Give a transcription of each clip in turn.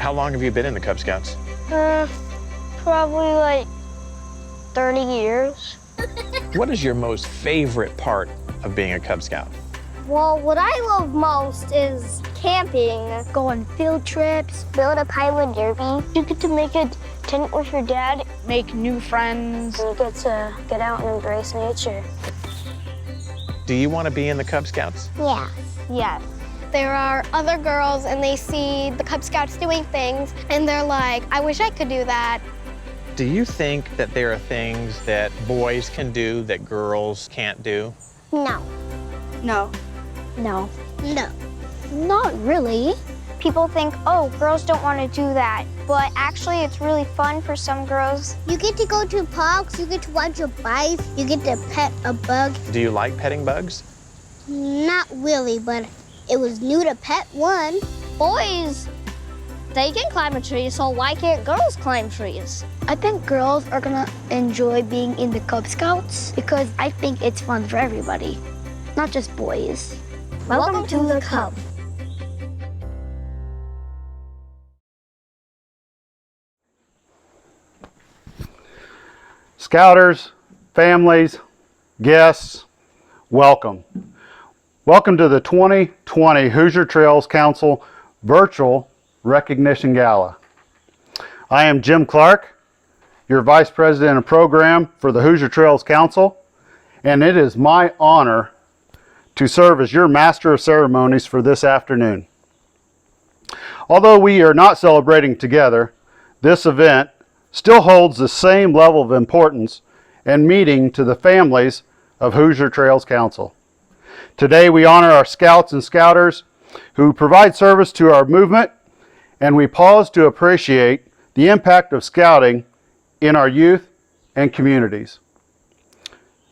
How long have you been in the Cub Scouts? Probably like 30 years. What is your most favorite part of being a Cub Scout? Well, what I love most is camping, go on field trips, build a pilot derby. You get to make a tent with your dad, make new friends. You get to get out and embrace nature. Do you want to be in the Cub Scouts? Yeah. Yes. There are other girls and they see the Cub Scouts doing things and they're like, I wish I could do that. Do you think that there are things that boys can do that girls can't do? No. No. No. No. Not really. People think, oh, girls don't want to do that. But actually, it's really fun for some girls. You get to go to parks, you get to watch a bike, you get to pet a bug. Do you like petting bugs? Not really, but it was new to pet one. Boys, they can climb a tree, so why can't girls climb trees? I think girls are gonna enjoy being in the Cub Scouts because I think it's fun for everybody, not just boys. Welcome to the Cub. Scouters, families, guests, welcome. Welcome to the 2020 Hoosier Trails Council Virtual Recognition Gala. I am Jim Clark, your Vice President of Program for the Hoosier Trails Council, and it is my honor to serve as your Master of Ceremonies for this afternoon. Although we are not celebrating together, this event still holds the same level of importance and meaning to the families of Hoosier Trails Council. Today we honor our Scouts and Scouters who provide service to our movement, and we pause to appreciate the impact of Scouting in our youth and communities.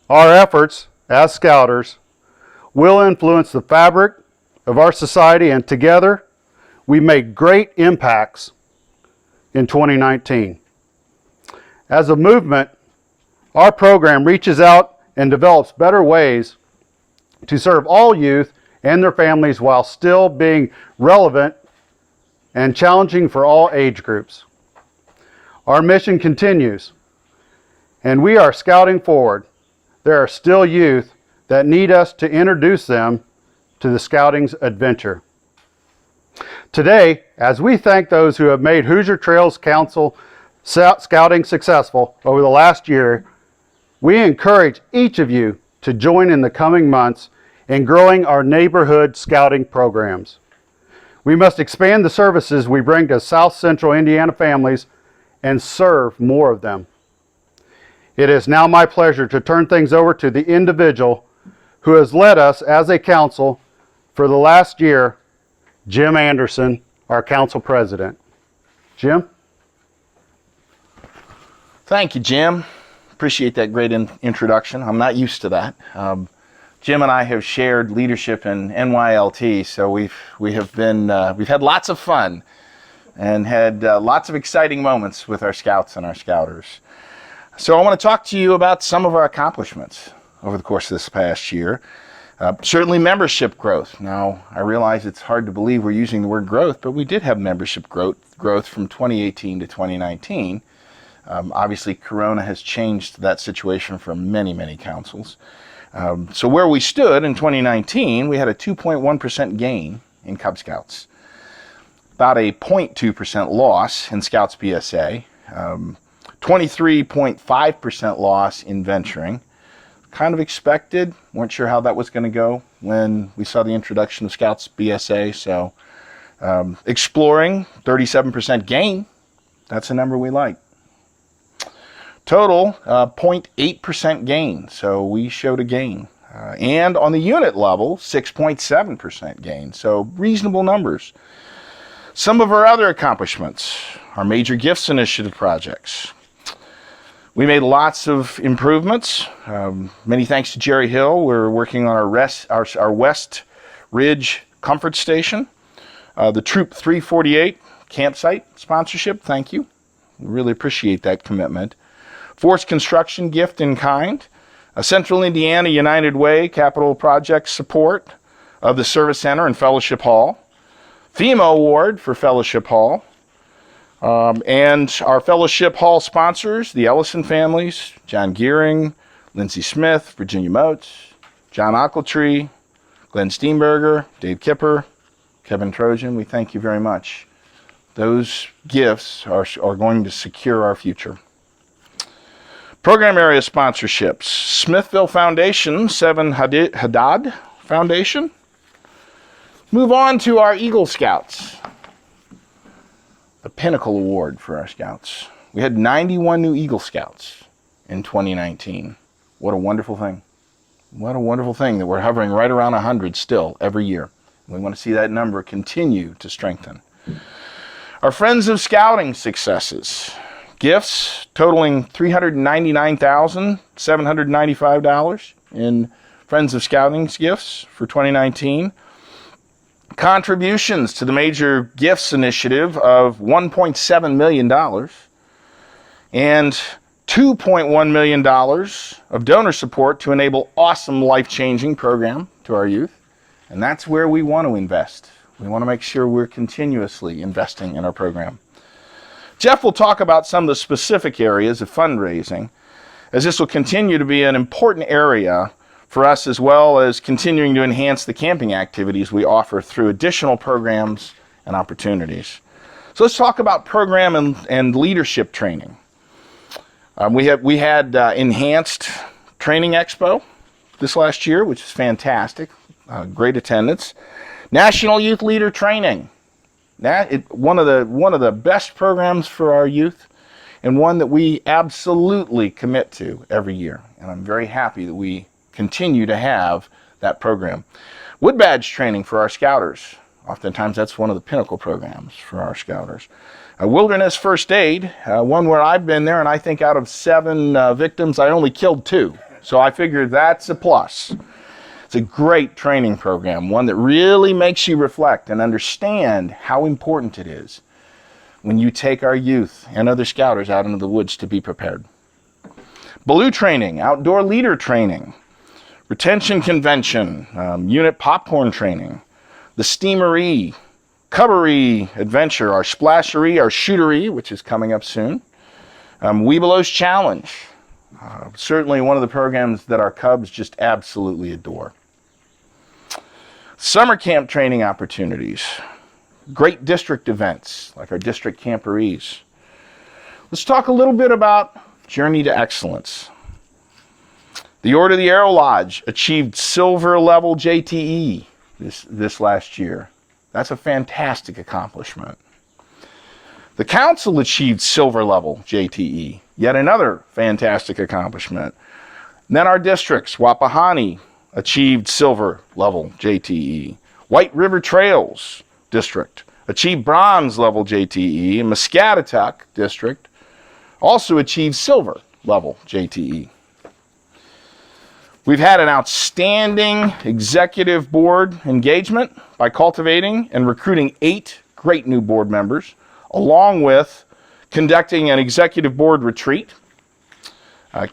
Our efforts as Scouters will influence the fabric of our society, and together we make great impacts in 2019. As a movement, our program reaches out and develops better ways to serve all youth and their families while still being relevant and challenging for all age groups. Our mission continues, and we are scouting forward. There are still youth that need us to introduce them to the Scouting's adventure. Today, as we thank those who have made Hoosier Trails Council Scouting successful over the last year, we encourage each of you to join in the coming months in growing our neighborhood Scouting programs. We must expand the services we bring to South Central Indiana families and serve more of them. It is now my pleasure to turn things over to the individual who has led us as a council for the last year, Jim Anderson, our council president. Jim? Thank you, Jim. Appreciate that great introduction. I'm not used to that. Jim and I have shared leadership in NYLT, so we've had lots of fun and had lots of exciting moments with our Scouts and our Scouters. So I want to talk to you about some of our accomplishments over the course of this past year. Certainly membership growth. Now, I realize it's hard to believe we're using the word growth, but we did have membership growth from 2018 to 2019. Obviously, Corona has changed that situation for many, many councils. So where we stood in 2019, we had a 2.1% gain in Cub Scouts, about a 0.2% loss in Scouts BSA, 23.5% loss in venturing. Kind of expected, weren't sure how that was going to go when we saw the introduction of Scouts BSA. So exploring, 37% gain, that's a number we like. Total, 0.8% gain, so we showed a gain. And on the unit level, 6.7% gain, so reasonable numbers. Some of our other accomplishments, our major gifts initiative projects. We made lots of improvements. Many thanks to Jerry Hill. We're working on our West Ridge Comfort Station. The Troop 348 campsite sponsorship, thank you. We really appreciate that commitment. Forest construction gift in kind. A Central Indiana United Way capital project support of the Service Center and Fellowship Hall. FEMA award for Fellowship Hall. And our fellowship hall sponsors, the Ellison families, John Gearing, Lindsay Smith, Virginia Moats, John Ochiltree, Glenn Steenberger, Dave Kipper, Kevin Trojan, we thank you very much. Those gifts are going to secure our future. Program area sponsorships, Smithville Foundation, Seven Haddad Foundation. Move on to our Eagle Scouts. The Pinnacle Award for our Scouts. We had 91 new Eagle Scouts in 2019. What a wonderful thing. What a wonderful thing that we're hovering right around 100 still every year. We want to see that number continue to strengthen. Our Friends of Scouting successes. Gifts totaling $399,795 in Friends of Scouting's gifts for 2019. Contributions to the Major Gifts Initiative of $1.7 million and $2.1 million of donor support to enable awesome life-changing program to our youth. And that's where we want to invest. We want to make sure we're continuously investing in our program. Jeff will talk about some of the specific areas of fundraising, as this will continue to be an important area for us, as well as continuing to enhance the camping activities we offer through additional programs and opportunities. So let's talk about program and leadership training. We had enhanced training expo this last year, which is fantastic. Great attendance. National Youth Leader Training. One of the best programs for our youth, and one that we absolutely commit to every year. And I'm very happy that we continue to have that program. Wood Badge Training for our Scouters. Oftentimes that's one of the pinnacle programs for our Scouters. Wilderness First Aid, one where I've been there, and I think out of 7 victims, I only killed 2. So I figure that's a plus. It's a great training program, one that really makes you reflect and understand how important it is when you take our youth and other Scouters out into the woods to be prepared. Baloo Training, Outdoor Leader Training, Retention Convention, Unit Popcorn Training, the Steamery, Cubbery Adventure, our Splashery, our Shootery, which is coming up soon, Webelos Challenge, certainly one of the programs that our Cubs just absolutely adore. Summer camp training opportunities, great district events like our district camporees. Let's talk a little bit about Journey to Excellence. The Order of the Arrow Lodge achieved silver level JTE this last year. That's a fantastic accomplishment. The Council achieved silver level JTE, yet another fantastic accomplishment. And then our districts, Wapahani achieved silver level JTE. White River Trails District achieved bronze level JTE, and Muscatatuck District also achieved silver level JTE. We've had an outstanding executive board engagement by cultivating and recruiting 8 great new board members, along with conducting an executive board retreat.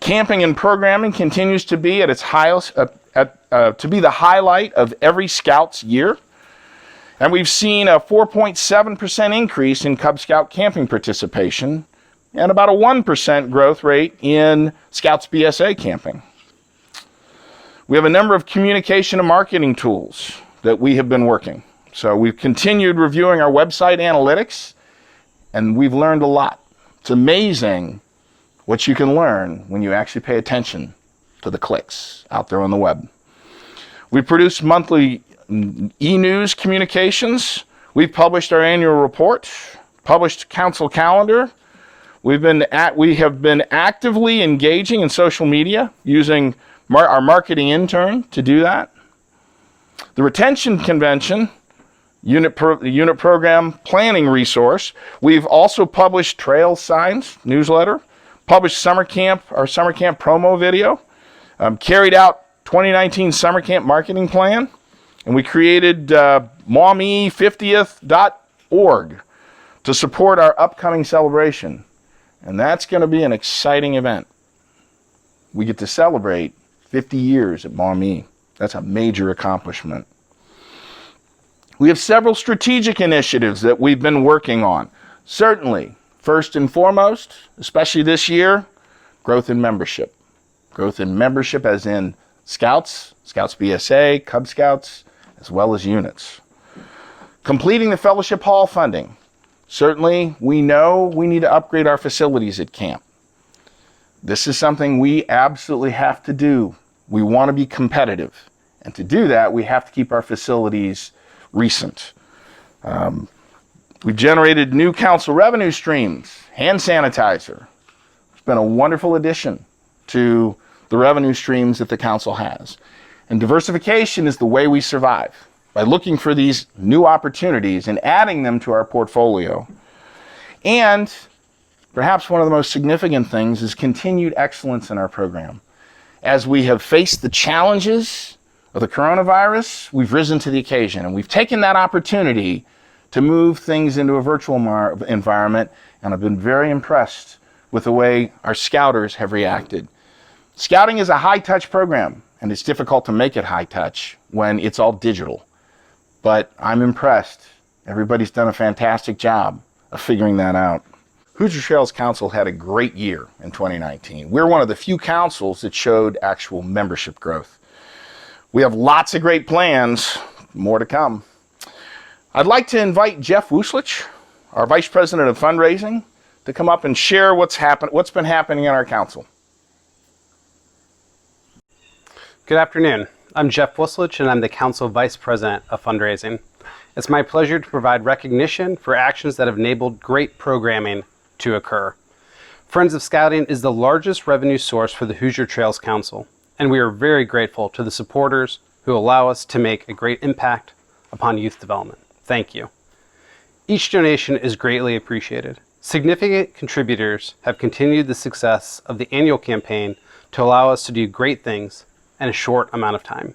Camping and programming continues to be at its highest, to be the highlight of every Scout's year. And we've seen a 4.7% increase in Cub Scout camping participation and about a 1% growth rate in Scouts BSA camping. We have a number of communication and marketing tools that we have been working. So we've continued reviewing our website analytics, and we've learned a lot. It's amazing what you can learn when you actually pay attention to the clicks out there on the web. We produce monthly e-news communications. We've published our annual report, published council calendar. We have been actively engaging in social media using our marketing intern to do that. The Retention Convention, unit program planning resource. We've also published Trail Signs newsletter, published our summer camp promo video, carried out 2019 summer camp marketing plan, and we created MAWME50th.org to support our upcoming celebration. And that's going to be an exciting event. We get to celebrate 50 years at MAWME. That's a major accomplishment. We have several strategic initiatives that we've been working on. Certainly, First and foremost, especially this year, growth in membership. Growth in membership as in Scouts, Scouts BSA, Cub Scouts, as well as units. Completing the fellowship hall funding. Certainly, we know we need to upgrade our facilities at camp. This is something we absolutely have to do. We want to be competitive. And to do that, we have to keep our facilities recent. We've generated new council revenue streams, hand sanitizer. It's been a wonderful addition to the revenue streams that the council has. And diversification is the way we survive, by looking for these new opportunities and adding them to our portfolio. And perhaps one of the most significant things is continued excellence in our program. As we have faced the challenges of the coronavirus, we've risen to the occasion, and we've taken that opportunity to move things into a virtual environment, and I've been very impressed with the way our scouters have reacted. Scouting is a high-touch program, and it's difficult to make it high-touch when it's all digital. But I'm impressed. Everybody's done a fantastic job of figuring that out. Hoosier Trails Council had a great year in 2019. We're one of the few councils that showed actual membership growth. We have lots of great plans, more to come. I'd like to invite Jeff Wuschlich, our Vice President of Fundraising, to come up and share what's been happening in our council. Good afternoon. I'm Jeff Wuschlich, and I'm the Council Vice President of Fundraising. It's my pleasure to provide recognition for actions that have enabled great programming to occur. Friends of Scouting is the largest revenue source for the Hoosier Trails Council, and we are very grateful to the supporters who allow us to make a great impact upon youth development. Thank you. Each donation is greatly appreciated. Significant contributors have continued the success of the annual campaign to allow us to do great things in a short amount of time.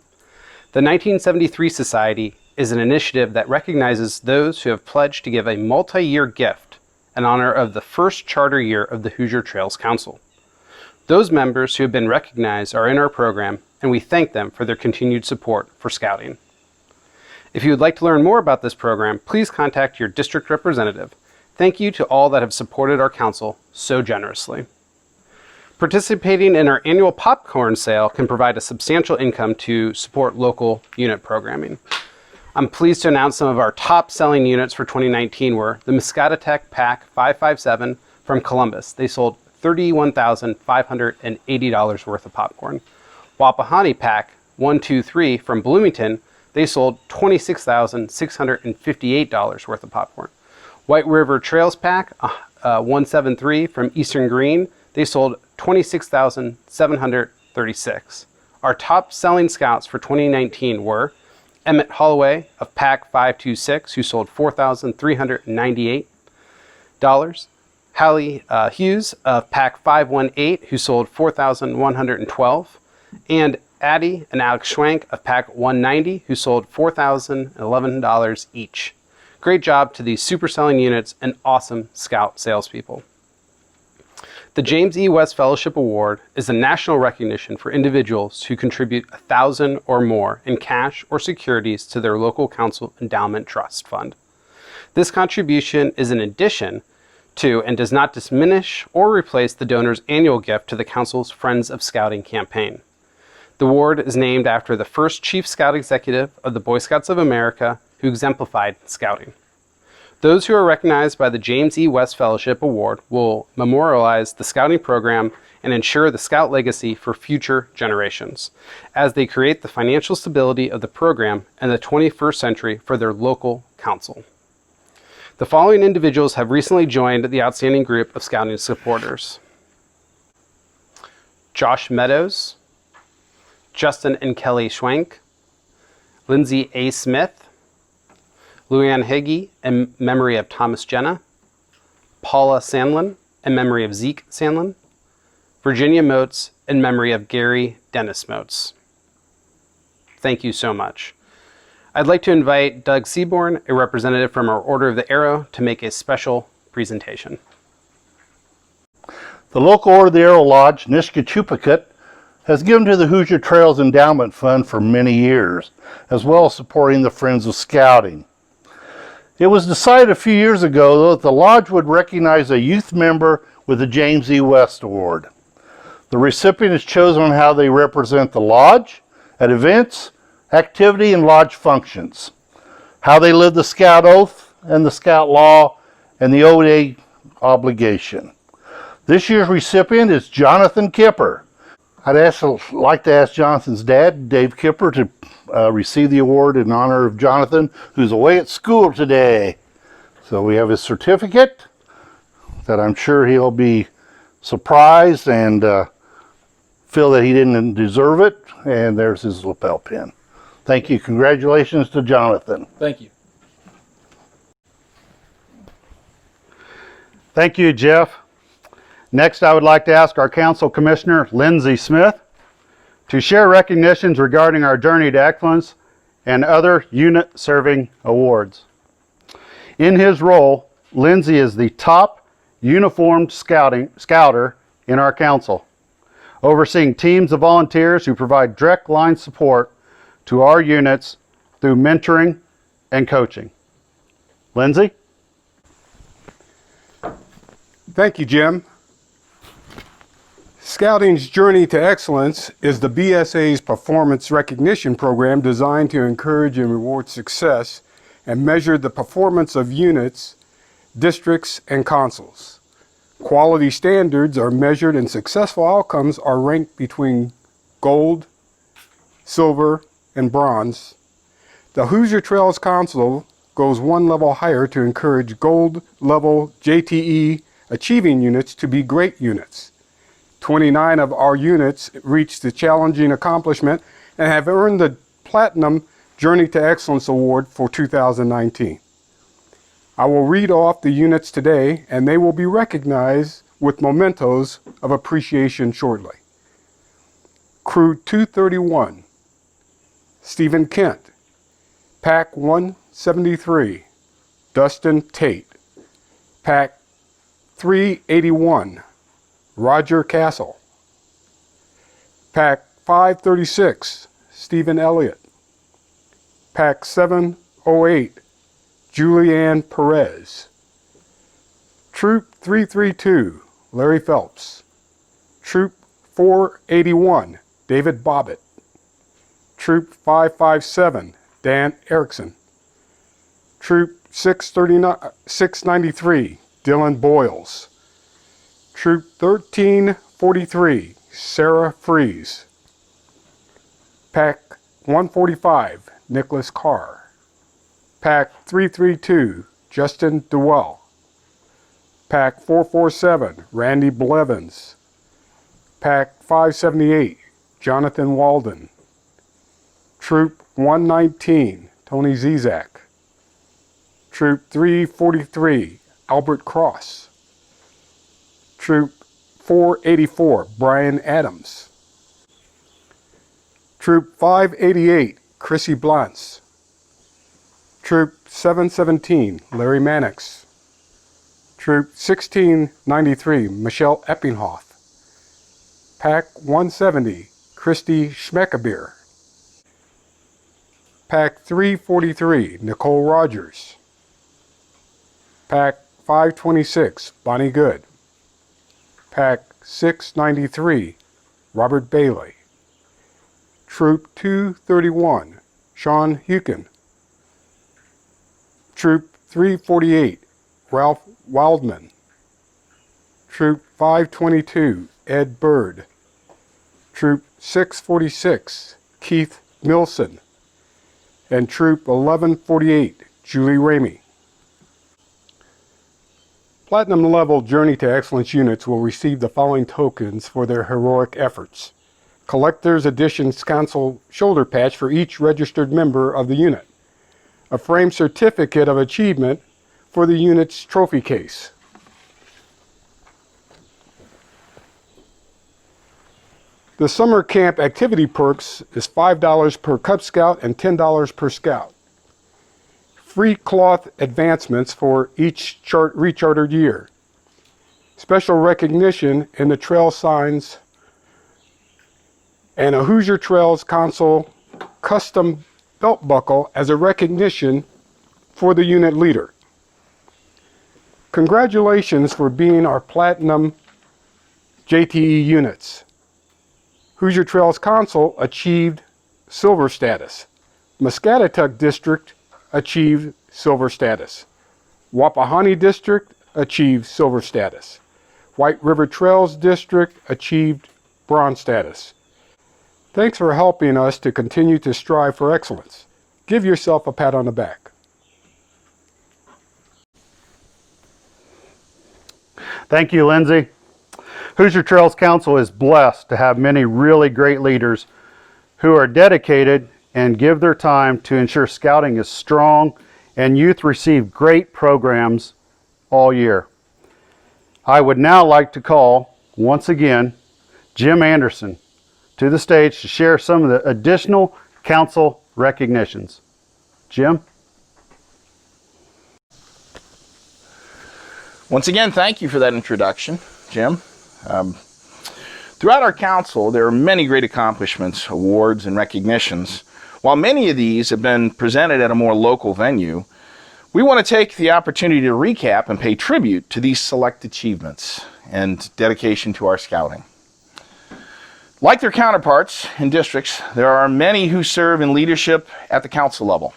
The 1973 Society is an initiative that recognizes those who have pledged to give a multi-year gift in honor of the first charter year of the Hoosier Trails Council. Those members who have been recognized are in our program, and we thank them for their continued support for Scouting. If you would like to learn more about this program, please contact your district representative. Thank you to all that have supported our council so generously. Participating in our annual popcorn sale can provide a substantial income to support local unit programming. I'm pleased to announce some of our top selling units for 2019 were the Muscatatech Pack 557 from Columbus. They sold $31,580 worth of popcorn. Wapahani Pack 123 from Bloomington, they sold $26,658 worth of popcorn. White River Trails Pack 173 from Eastern Green, they sold $26,736. Our top selling scouts for 2019 were Emmett Holloway of Pack 526, who sold $4,398. Hallie Hughes of Pack 518, who sold $4,112. And Addie and Alex Schwank of Pack 190, who sold $4,011 each. Great job to these super selling units and awesome scout salespeople. The James E. West Fellowship Award is a national recognition for individuals who contribute $1,000 or more in cash or securities to their local council endowment trust fund. This contribution is an addition to and does not diminish or replace the donor's annual gift to the council's Friends of Scouting campaign. The award is named after the first Chief Scout Executive of the Boy Scouts of America who exemplified Scouting. Those who are recognized by the James E. West Fellowship Award will memorialize the Scouting program and ensure the Scout legacy for future generations, as they create the financial stability of the program in the 21st century for their local council. The following individuals have recently joined the outstanding group of Scouting supporters: Josh Meadows, Justin and Kelly Schwank, Lindsay A. Smith, Luann Higgy in memory of Thomas Jenna, Paula Sandlin in memory of Zeke Sandlin, Virginia Motes in memory of Gary Dennis Motes. Thank you so much. I'd like to invite Doug Seaborn, a representative from our Order of the Arrow, to make a special presentation. The local Order of the Arrow Lodge, Nishkachupakut, has given to the Hoosier Trails Endowment Fund for many years, as well as supporting the Friends of Scouting. It was decided a few years ago that the Lodge would recognize a youth member with the James E. West Award. The recipient is chosen on how they represent the Lodge at events, activity, and Lodge functions, how they live the Scout Oath and the Scout Law and the OA obligation. This year's recipient is Jonathan Kipper. I'd like to ask Jonathan's dad, Dave Kipper, to receive the award in honor of Jonathan, who's away at school today. So we have his certificate that I'm sure he'll be surprised and feel that he didn't deserve it. And there's his lapel pin. Thank you. Congratulations to Jonathan. Thank you. Thank you, Jeff. Next, I would like to ask our Council Commissioner, Lindsay Smith, to share recognitions regarding our Journey to Excellence and other unit-serving awards. In his role, Lindsay is the top uniformed scouter in our council, overseeing teams of volunteers who provide direct line support to our units through mentoring and coaching. Lindsay? Thank you, Jim. Scouting's Journey to Excellence is the BSA's performance recognition program designed to encourage and reward success and measure the performance of units, districts, and consuls. Quality standards are measured and successful outcomes are ranked between gold, silver, and bronze. The Hoosier Trails Council goes one level higher to encourage gold level JTE achieving units to be great units. 29 of our units reached the challenging accomplishment and have earned the Platinum Journey to Excellence Award for 2019. I will read off the units today and they will be recognized with mementos of appreciation shortly. Crew 231, Stephen Kent. Pack 173, Dustin Tate. Pack 381, Roger Castle. Pack 536, Stephen Elliott. Pack 708, Julianne Perez. Troop 332, Larry Phelps. Troop 481, David Bobbitt. Troop 557, Dan Erickson. Troop 693, Dylan Boyles. Troop 1343, Sarah Fries. Pack 145, Nicholas Carr. Pack 332, Justin Dewell. Pack 447, Randy Blevins. Pack 578, Jonathan Walden. Troop 119, Tony Zizak. Troop 343, Albert Cross. Troop 484, Brian Adams. Troop 588, Chrissy Blantz. Troop 717, Larry Mannix. Troop 1693, Michelle Eppinghoff. Pack 170, Christy Schmeckabeer. Pack 343, Nicole Rogers. Pack 526, Bonnie Good. Pack 693, Robert Bailey. Troop 231, Sean Hukin. Troop 348, Ralph Wildman. Troop 522, Ed Bird. Troop 646, Keith Milson. And Troop 1148, Julie Ramey. Platinum level Journey to Excellence units will receive the following tokens for their heroic efforts. Collector's Edition Council shoulder patch for each registered member of the unit. A framed certificate of achievement for the unit's trophy case. The summer camp activity perks is $5 per Cub Scout and $10 per Scout. Free cloth advancements for each rechartered year. Special recognition in the trail signs and a Hoosier Trails Council custom belt buckle as a recognition for the unit leader. Congratulations for being our Platinum JTE units. Hoosier Trails Council achieved Silver status. Muscatatuck District achieved Silver status. Wapahani District achieved Silver status. White River Trails District achieved Bronze status. Thanks for helping us to continue to strive for excellence. Give yourself a pat on the back. Thank you, Lindsay. Hoosier Trails Council is blessed to have many really great leaders who are dedicated and give their time to ensure scouting is strong and youth receive great programs all year. I would now like to call, once again, Jim Anderson to the stage to share some of the additional council recognitions. Jim? Once again, thank you for that introduction, Jim. Throughout our council, there are many great accomplishments, awards, and recognitions. While many of these have been presented at a more local venue, we want to take the opportunity to recap and pay tribute to these select achievements and dedication to our scouting. Like their counterparts in districts, there are many who serve in leadership at the council level,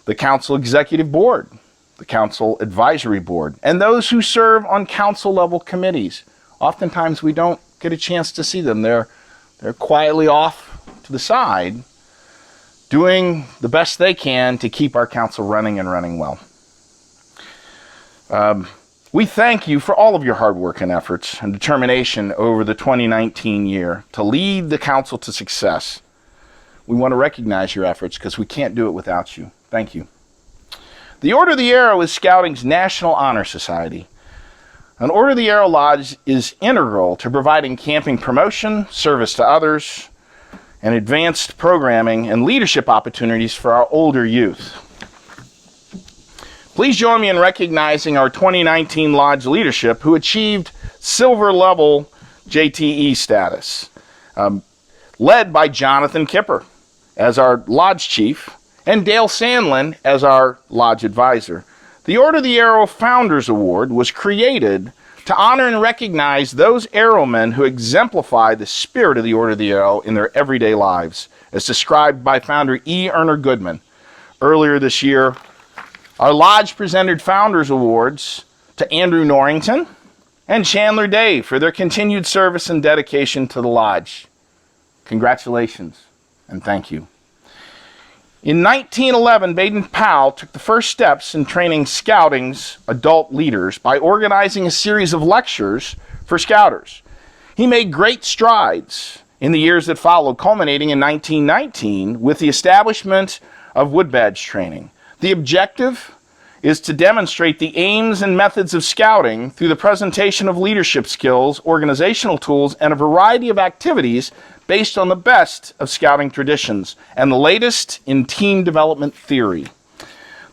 the council executive board, the council advisory board, and those who serve on council level committees. Oftentimes we don't get a chance to see them. They're quietly off to the side, doing the best they can to keep our council running and running well. We thank you for all of your hard work and efforts and determination over the 2019 year to lead the council to success. We want to recognize your efforts because we can't do it without you. Thank you. The Order of the Arrow is Scouting's National Honor Society. An Order of the Arrow Lodge is integral to providing camping promotion, service to others, and advanced programming and leadership opportunities for our older youth. Please join me in recognizing our 2019 Lodge leadership who achieved Silver level JTE status, led by Jonathan Kipper as our Lodge Chief and Dale Sandlin as our Lodge Advisor. The Order of the Arrow Founders Award was created to honor and recognize those arrowmen who exemplify the spirit of the Order of the Arrow in their everyday lives, as described by founder E. Erner Goodman. Earlier this year, our Lodge presented Founders Awards to Andrew Norrington and Chandler Day for their continued service and dedication to the Lodge. Congratulations and thank you. In 1911, Baden Powell took the first steps in training Scouting's adult leaders by organizing a series of lectures for Scouters. He made great strides in the years that followed, culminating in 1919 with the establishment of Wood Badge training. The objective is to demonstrate the aims and methods of Scouting through the presentation of leadership skills, organizational tools, and a variety of activities based on the best of Scouting traditions and the latest in team development theory.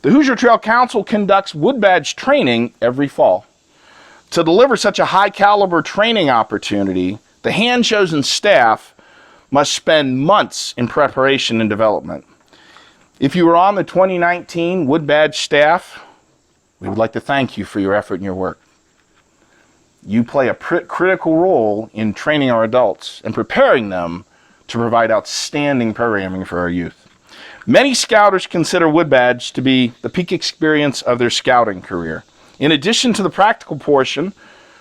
The Hoosier Trail Council conducts Wood Badge training every fall. To deliver such a high caliber training opportunity, the hand-chosen staff must spend months in preparation and development. If you were on the 2019 Wood Badge staff, we would like to thank you for your effort and your work. You play a critical role in training our adults and preparing them to provide outstanding programming for our youth. Many Scouters consider Wood Badge to be the peak experience of their Scouting career. In addition to the practical portion,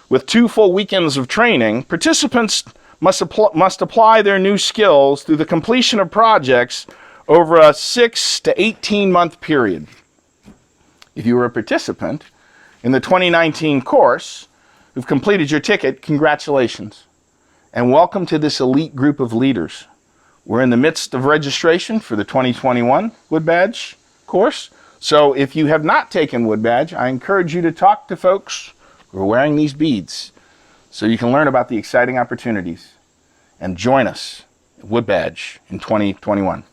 with 2 full weekends of training, participants must apply their new skills through the completion of projects over a 6 to 18-month period. If you were a participant in the 2019 course who've completed your ticket, congratulations, and welcome to this elite group of leaders. We're in the midst of registration for the 2021 Wood Badge course, so if you have not taken Wood Badge, I encourage you to talk to folks who are wearing these beads so you can learn about the exciting opportunities and join us at Wood Badge in 2021.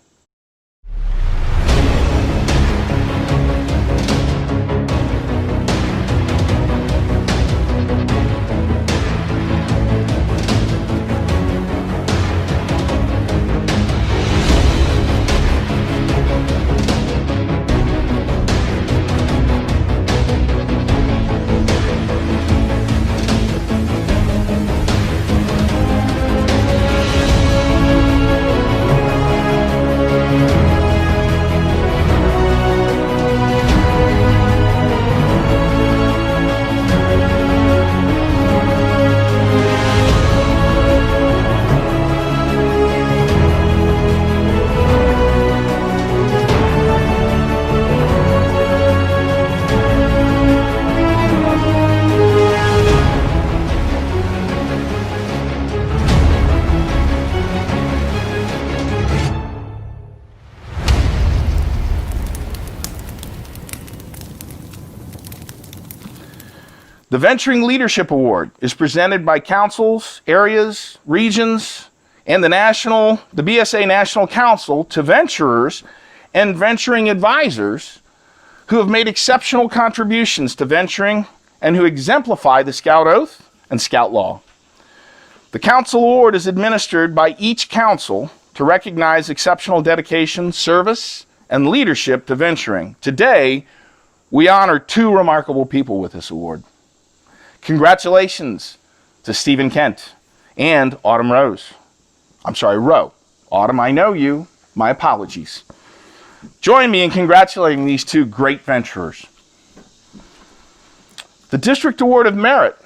The Venturing Leadership Award is presented by councils, areas, regions, and the BSA National Council to venturers and venturing advisors who have made exceptional contributions to venturing and who exemplify the Scout Oath and Scout Law. The Council Award is administered by each council to recognize exceptional dedication, service, and leadership to venturing. Today, we honor two remarkable people with this award. Congratulations to Stephen Kent and Autumn Rowe. Autumn, I know you. My apologies. Join me in congratulating these two great venturers. The District Award of Merit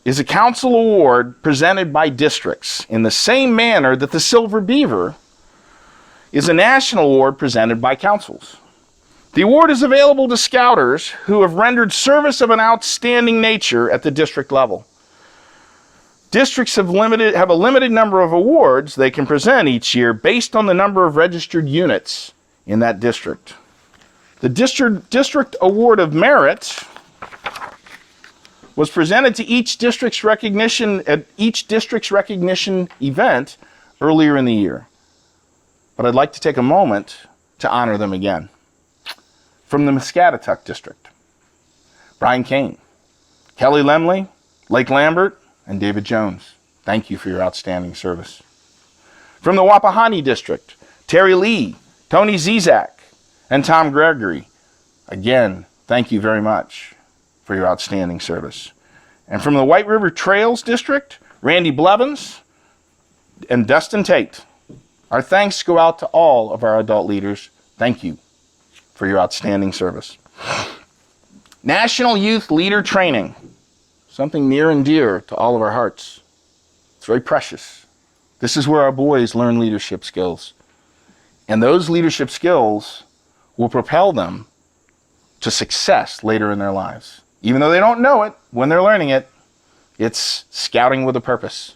is a council award presented by districts in the same manner that the Silver Beaver is a national award presented by councils. The award is available to Scouters who have rendered service of an outstanding nature at the district level. Districts have a limited number of awards they can present each year based on the number of registered units in that district. The District Award of Merit was presented to each district's recognition event earlier in the year. But I'd like to take a moment to honor them again. From the Muscatatuck District, Brian Kane, Kelly Lemley, Lake Lambert, and David Jones, thank you for your outstanding service. From the Wapahani District, Terry Lee, Tony Zizak, and Tom Gregory, again, thank you very much for your outstanding service. And from the White River Trails District, Randy Blevins and Dustin Tate, our thanks go out to all of our adult leaders. Thank you for your outstanding service. National Youth Leader Training, something near and dear to all of our hearts. It's very precious. This is where our boys learn leadership skills. And those leadership skills will propel them to success later in their lives. Even though they don't know it when they're learning it, it's scouting with a purpose.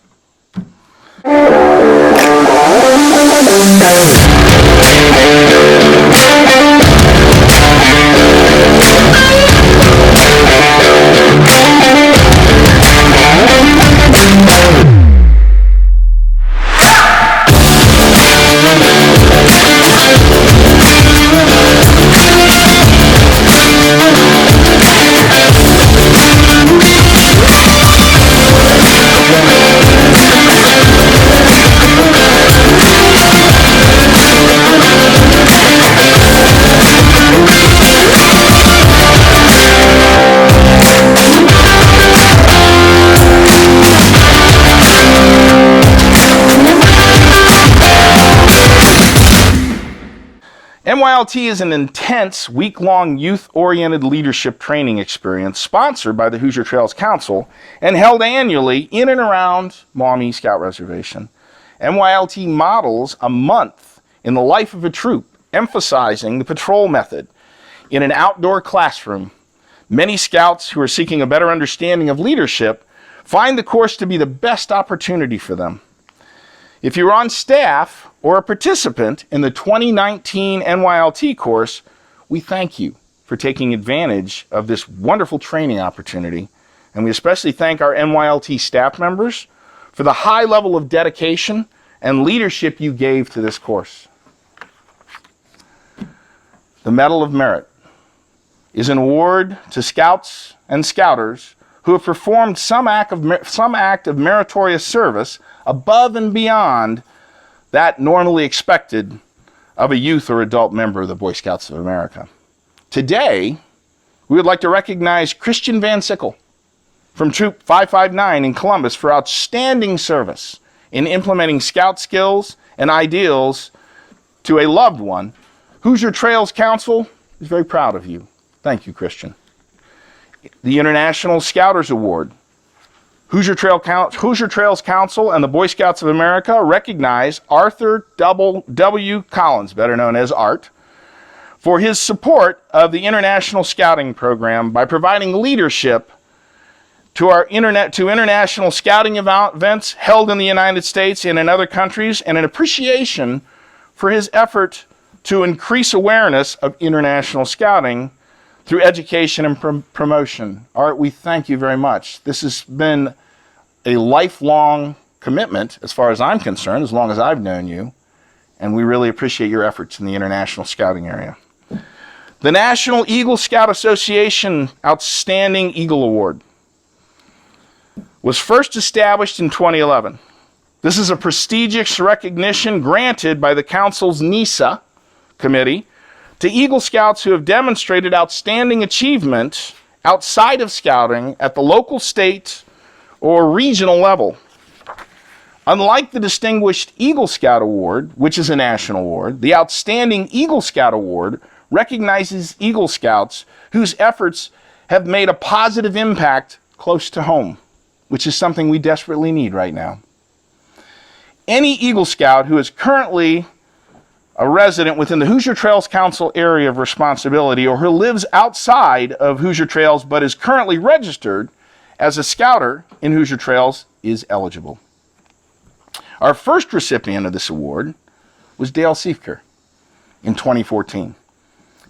NYLT is an intense, week-long, youth-oriented leadership training experience sponsored by the Hoosier Trails Council and held annually in and around Maumee Scout Reservation. NYLT models a month in the life of a troop, emphasizing the patrol method in an outdoor classroom. Many scouts who are seeking a better understanding of leadership find the course to be the best opportunity for them. If you're on staff or a participant in the 2019 NYLT course, we thank you for taking advantage of this wonderful training opportunity. And we especially thank our NYLT staff members for the high level of dedication and leadership you gave to this course. The Medal of Merit is an award to scouts and scouters who have performed some act of meritorious service above and beyond that normally expected of a youth or adult member of the Boy Scouts of America. Today, we would like to recognize Christian Van Sickle from Troop 559 in Columbus for outstanding service in implementing scout skills and ideals to a loved one. Hoosier Trails Council is very proud of you. Thank you, Christian. The International Scouters Award. Hoosier Trails Council and the Boy Scouts of America recognize Arthur W. Collins, better known as Art, for his support of the International Scouting Program by providing leadership to international scouting events held in the United States and in other countries, and an appreciation for his effort to increase awareness of international scouting through education and promotion. Art, we thank you very much. This has been a lifelong commitment, as far as I'm concerned, as long as I've known you, and we really appreciate your efforts in the international scouting area. The National Eagle Scout Association Outstanding Eagle Award was first established in 2011. This is a prestigious recognition granted by the Council's NISA committee to Eagle Scouts who have demonstrated outstanding achievement outside of scouting at the local, state, or regional level. Unlike the Distinguished Eagle Scout Award, which is a national award, the Outstanding Eagle Scout Award recognizes Eagle Scouts whose efforts have made a positive impact close to home, which is something we desperately need right now. Any Eagle Scout who is currently a resident within the Hoosier Trails Council area of responsibility, or who lives outside of Hoosier Trails but is currently registered as a scouter in Hoosier Trails, is eligible. Our first recipient of this award was Dale Siefker in 2014.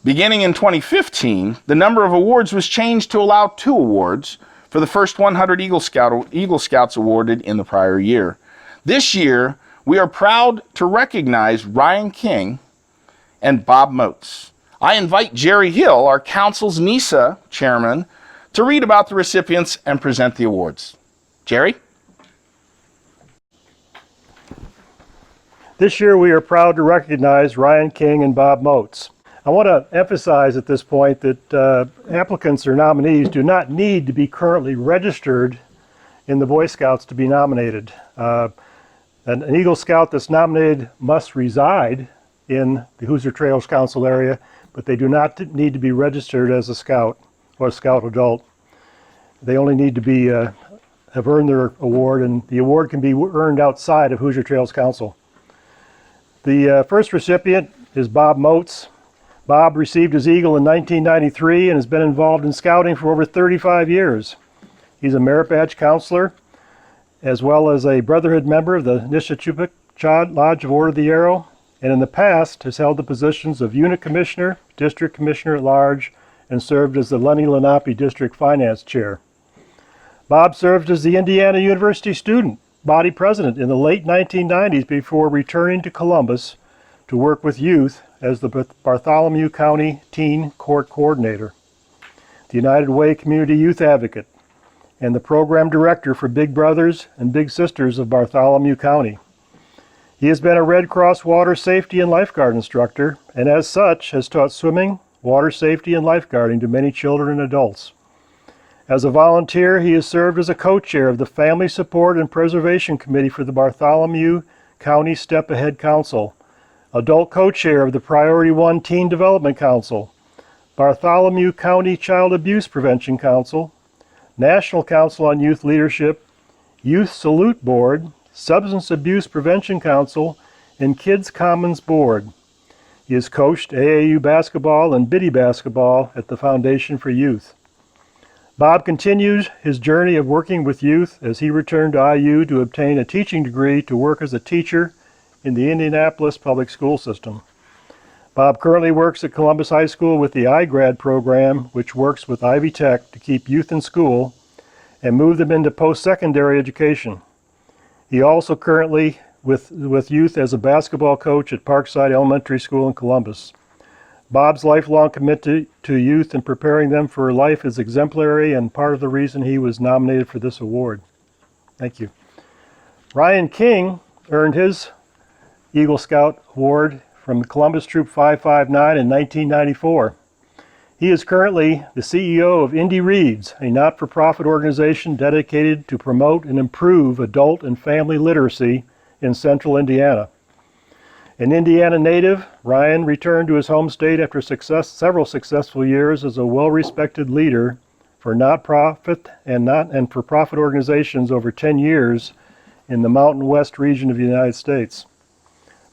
Beginning in 2015, the number of awards was changed to allow 2 awards for the first 100 Eagle Scouts awarded in the prior year. This year, we are proud to recognize Ryan King and Bob Motes. I invite Jerry Hill, our council's NISA chairman, to read about the recipients and present the awards. Jerry? This year we are proud to recognize Ryan King and Bob Motes. I want to emphasize at this point that applicants or nominees do not need to be currently registered in the Boy Scouts to be nominated. An Eagle Scout that's nominated must reside in the Hoosier Trails Council area, but they do not need to be registered as a scout or a scout adult. They only need to be have earned their award, and the award can be earned outside of Hoosier Trails Council. The first recipient is Bob Motes. Bob received his Eagle in 1993 and has been involved in scouting for over 35 years. He's a merit badge counselor, as well as a Brotherhood member of the Nishachupik Lodge of Order of the Arrow, and in the past has held the positions of Unit Commissioner, District Commissioner at Large, and served as the Lenni Lenape District Finance Chair. Bob served as the Indiana University Student Body President in the late 1990s before returning to Columbus to work with youth as the Bartholomew County Teen Court Coordinator, the United Way Community Youth Advocate, and the Program Director for Big Brothers and Big Sisters of Bartholomew County. He has been a Red Cross water safety and lifeguard instructor, and as such has taught swimming, water safety, and lifeguarding to many children and adults. As a volunteer, he has served as a co-chair of the Family Support and Preservation Committee for the Bartholomew County Step Ahead Council, adult co-chair of the Priority 1 Teen Development Council, Bartholomew County Child Abuse Prevention Council, National Council on Youth Leadership, Youth Salute Board, Substance Abuse Prevention Council, and Kids Commons Board. He has coached AAU basketball and Biddy basketball at the Foundation for Youth. Bob continues his journey of working with youth as he returned to IU to obtain a teaching degree to work as a teacher in the Indianapolis public school system. Bob currently works at Columbus High School with the iGrad program, which works with Ivy Tech to keep youth in school and move them into post-secondary education. He also currently with youth as a basketball coach at Parkside Elementary School in Columbus. Bob's lifelong commitment to youth and preparing them for life is exemplary and part of the reason he was nominated for this award. Thank you. Ryan King earned his Eagle Scout Award from Columbus Troop 559 in 1994. He is currently the CEO of Indy Reads, a not-for-profit organization dedicated to promote and improve adult and family literacy in central Indiana. An Indiana native, Ryan returned to his home state after several successful years as a well-respected leader for not-profit and for-profit organizations over 10 years in the Mountain West region of the United States.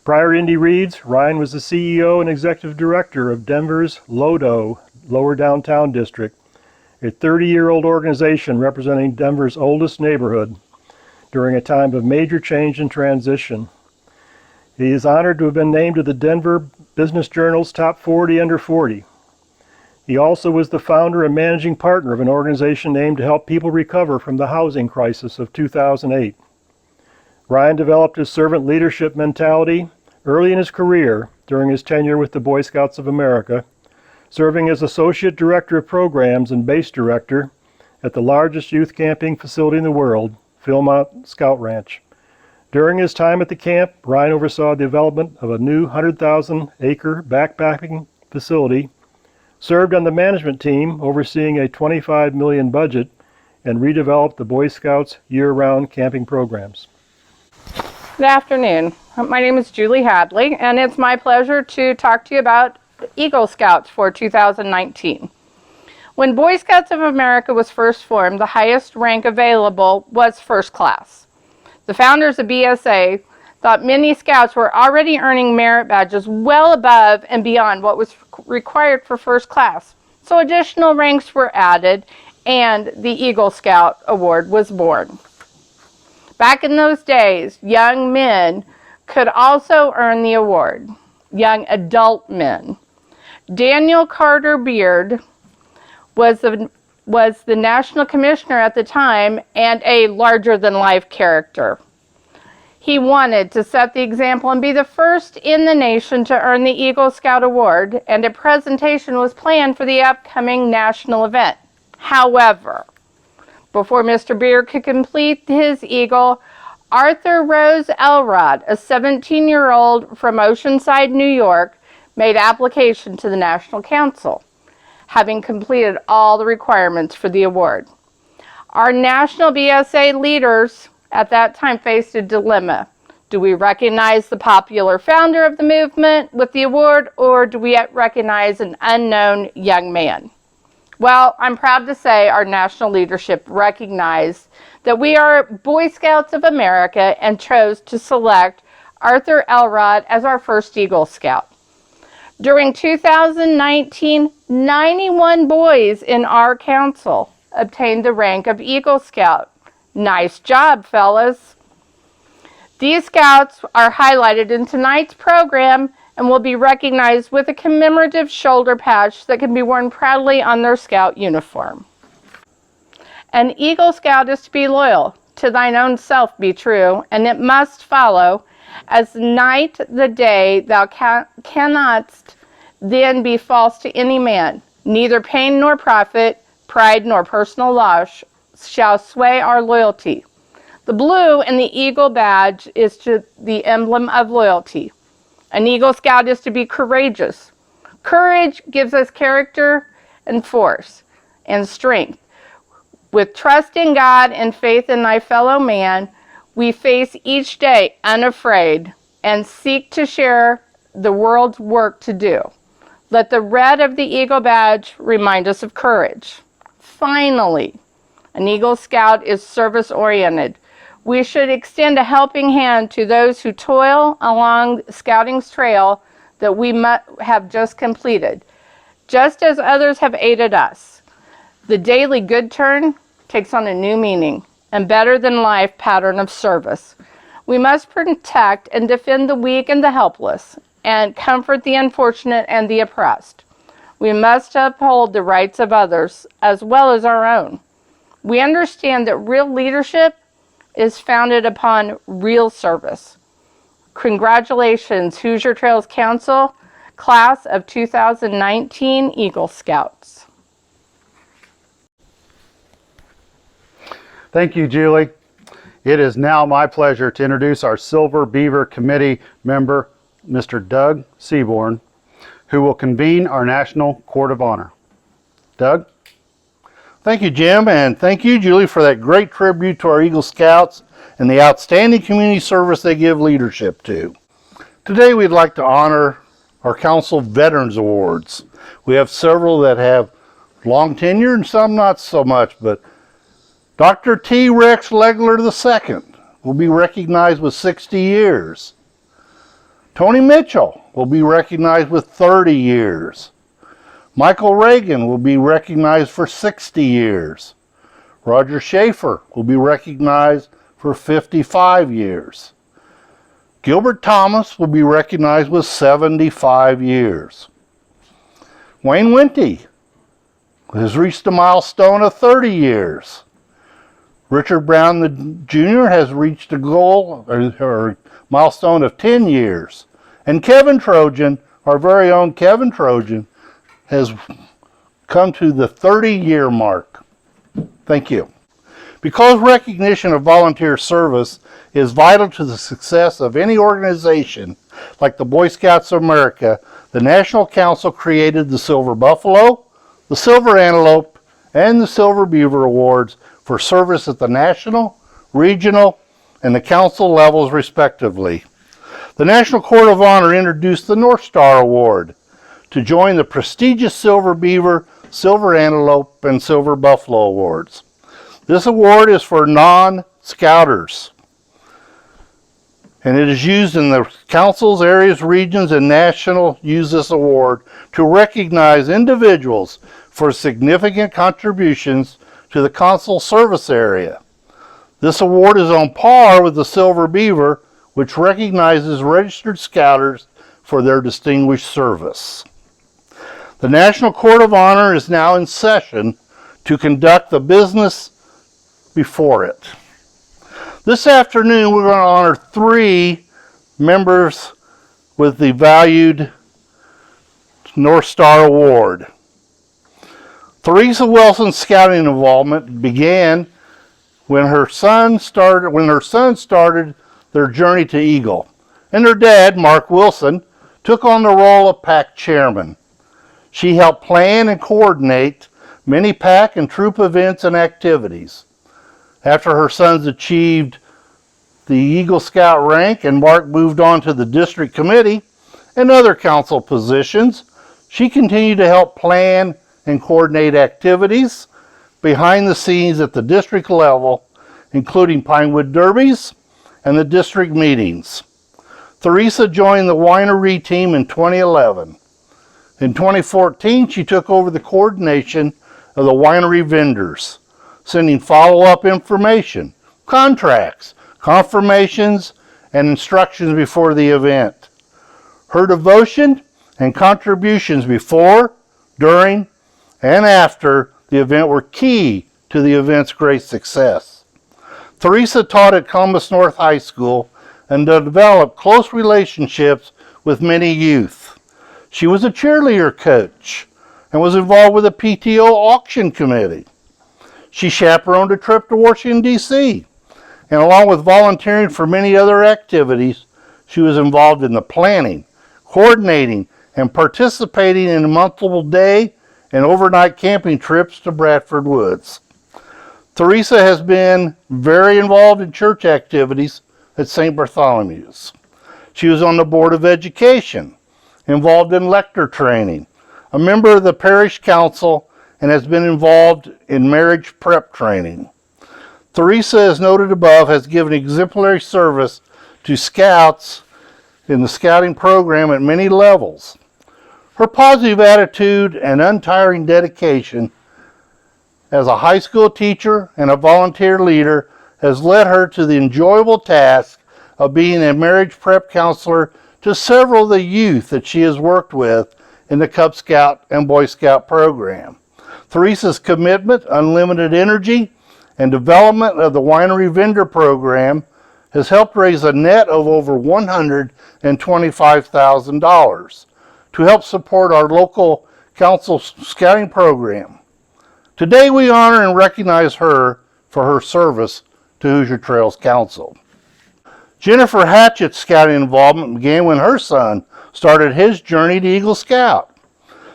Prior to Indy Reads, Ryan was the CEO and Executive Director of Denver's LODO, Lower Downtown District, a 30-year-old organization representing Denver's oldest neighborhood during a time of major change and transition. He is honored to have been named to the Denver Business Journal's Top 40 Under 40. He also was the founder and managing partner of an organization aimed to help people recover from the housing crisis of 2008. Ryan developed his servant leadership mentality early in his career during his tenure with the Boy Scouts of America, serving as Associate Director of Programs and Base Director at the largest youth camping facility in the world, Philmont Scout Ranch. During his time at the camp, Ryan oversaw the development of a new 100,000-acre backpacking facility, served on the management team overseeing a $25 million budget, and redeveloped the Boy Scouts year-round camping programs. Good afternoon. My name is Julie Hadley, and it's my pleasure to talk to you about Eagle Scouts for 2019. When Boy Scouts of America was first formed, the highest rank available was first class. The founders of BSA thought many scouts were already earning merit badges well above and beyond what was required for first class. So additional ranks were added, and the Eagle Scout Award was born. Back in those days, young men could also earn the award, young adult men. Daniel Carter Beard was the national commissioner at the time and a larger-than-life character. He wanted to set the example and be the first in the nation to earn the Eagle Scout Award, and a presentation was planned for the upcoming national event. However, before Mr. Beard could complete his Eagle, Arthur Rose Elrod, a 17-year-old from Oceanside, New York, made application to the National Council, having completed all the requirements for the award. Our national BSA leaders at that time faced a dilemma. Do we recognize the popular founder of the movement with the award, or do we recognize an unknown young man? Well, I'm proud to say our national leadership recognized that we are Boy Scouts of America and chose to select Arthur Elrod as our first Eagle Scout. During 2019, 91 boys in our council obtained the rank of Eagle Scout. Nice job, fellas. These scouts are highlighted in tonight's program and will be recognized with a commemorative shoulder patch that can be worn proudly on their scout uniform. An Eagle Scout is to be loyal, to thine own self be true, and it must follow, as night the day thou cannot then be false to any man. Neither pain nor profit, pride nor personal loss shall sway our loyalty. The blue in the Eagle badge is to the emblem of loyalty. An Eagle Scout is to be courageous. Courage gives us character and force and strength. With trust in God and faith in thy fellow man, we face each day unafraid and seek to share the world's work to do. Let the red of the Eagle badge remind us of courage. Finally, an Eagle Scout is service-oriented. We should extend a helping hand to those who toil along Scouting's trail that we have just completed, just as others have aided us. The daily good turn takes on a new meaning and better-than-life pattern of service. We must protect and defend the weak and the helpless, and comfort the unfortunate and the oppressed. We must uphold the rights of others as well as our own. We understand that real leadership is founded upon real service. Congratulations, Hoosier Trails Council, Class of 2019 Eagle Scouts. Thank you, Julie. It is now my pleasure to introduce our Silver Beaver Committee member, Mr. Doug Seaborn, who will convene our National Court of Honor. Doug? Thank you, Jim, and thank you, Julie, for that great tribute to our Eagle Scouts and the outstanding community service they give leadership to. Today, we'd like to honor our Council Veterans Awards. We have several that have long tenure and some not so much, but Dr. T. Rex Legler II will be recognized with 60 years. Tony Mitchell will be recognized with 30 years. Michael Reagan will be recognized for 60 years. Roger Schaefer will be recognized for 55 years. Gilbert Thomas will be recognized with 75 years. Wayne Wente has reached a milestone of 30 years. Richard Brown Jr. has reached a goal or milestone of 10 years. And Kevin Trojan, our very own Kevin Trojan, has come to the 30-year mark. Thank you. Because recognition of volunteer service is vital to the success of any organization, like the Boy Scouts of America, the National Council created the Silver Buffalo, the Silver Antelope, and the Silver Beaver Awards for service at the national, regional, and the council levels respectively. The National Court of Honor introduced the North Star Award to join the prestigious Silver Beaver, Silver Antelope, and Silver Buffalo Awards. This award is for non-scouters, and it is used in the councils, areas, regions, and national use this award to recognize individuals for significant contributions to the council service area. This award is on par with the Silver Beaver, which recognizes registered scouters for their distinguished service. The National Court of Honor is now in session to conduct the business before it. This afternoon, we're going to honor 3 members with the valued North Star Award. Theresa Wilson's scouting involvement began when her son started their journey to Eagle, and her dad, Mark Wilson, took on the role of pack chairman. She helped plan and coordinate many pack and troop events and activities. After her sons achieved the Eagle Scout rank and Mark moved on to the district committee and other council positions, she continued to help plan and coordinate activities behind the scenes at the district level, including Pinewood Derbies and the district meetings. Theresa joined the winery team in 2011. In 2014, she took over the coordination of the winery vendors, sending follow-up information, contracts, confirmations, and instructions before the event. Her devotion and contributions before, during, and after the event were key to the event's great success. Theresa taught at Columbus North High School and developed close relationships with many youth. She was a cheerleader coach and was involved with the PTO auction committee. She chaperoned a trip to Washington, D.C., and along with volunteering for many other activities, she was involved in the planning, coordinating, and participating in multiple day and overnight camping trips to Bradford Woods. Theresa has been very involved in church activities at St. Bartholomew's. She was on the Board of Education, involved in lector training, a member of the parish council, and has been involved in marriage prep training. Theresa, as noted above, has given exemplary service to scouts in the scouting program at many levels. Her positive attitude and untiring dedication as a high school teacher and a volunteer leader has led her to the enjoyable task of being a marriage prep counselor to several of the youth that she has worked with in the Cub Scout and Boy Scout program. Theresa's commitment, unlimited energy, and development of the winery vendor program has helped raise a net of over $125,000 to help support our local council scouting program. Today we honor and recognize her for her service to Hoosier Trails Council. Jennifer Hatchett's scouting involvement began when her son started his journey to Eagle Scout.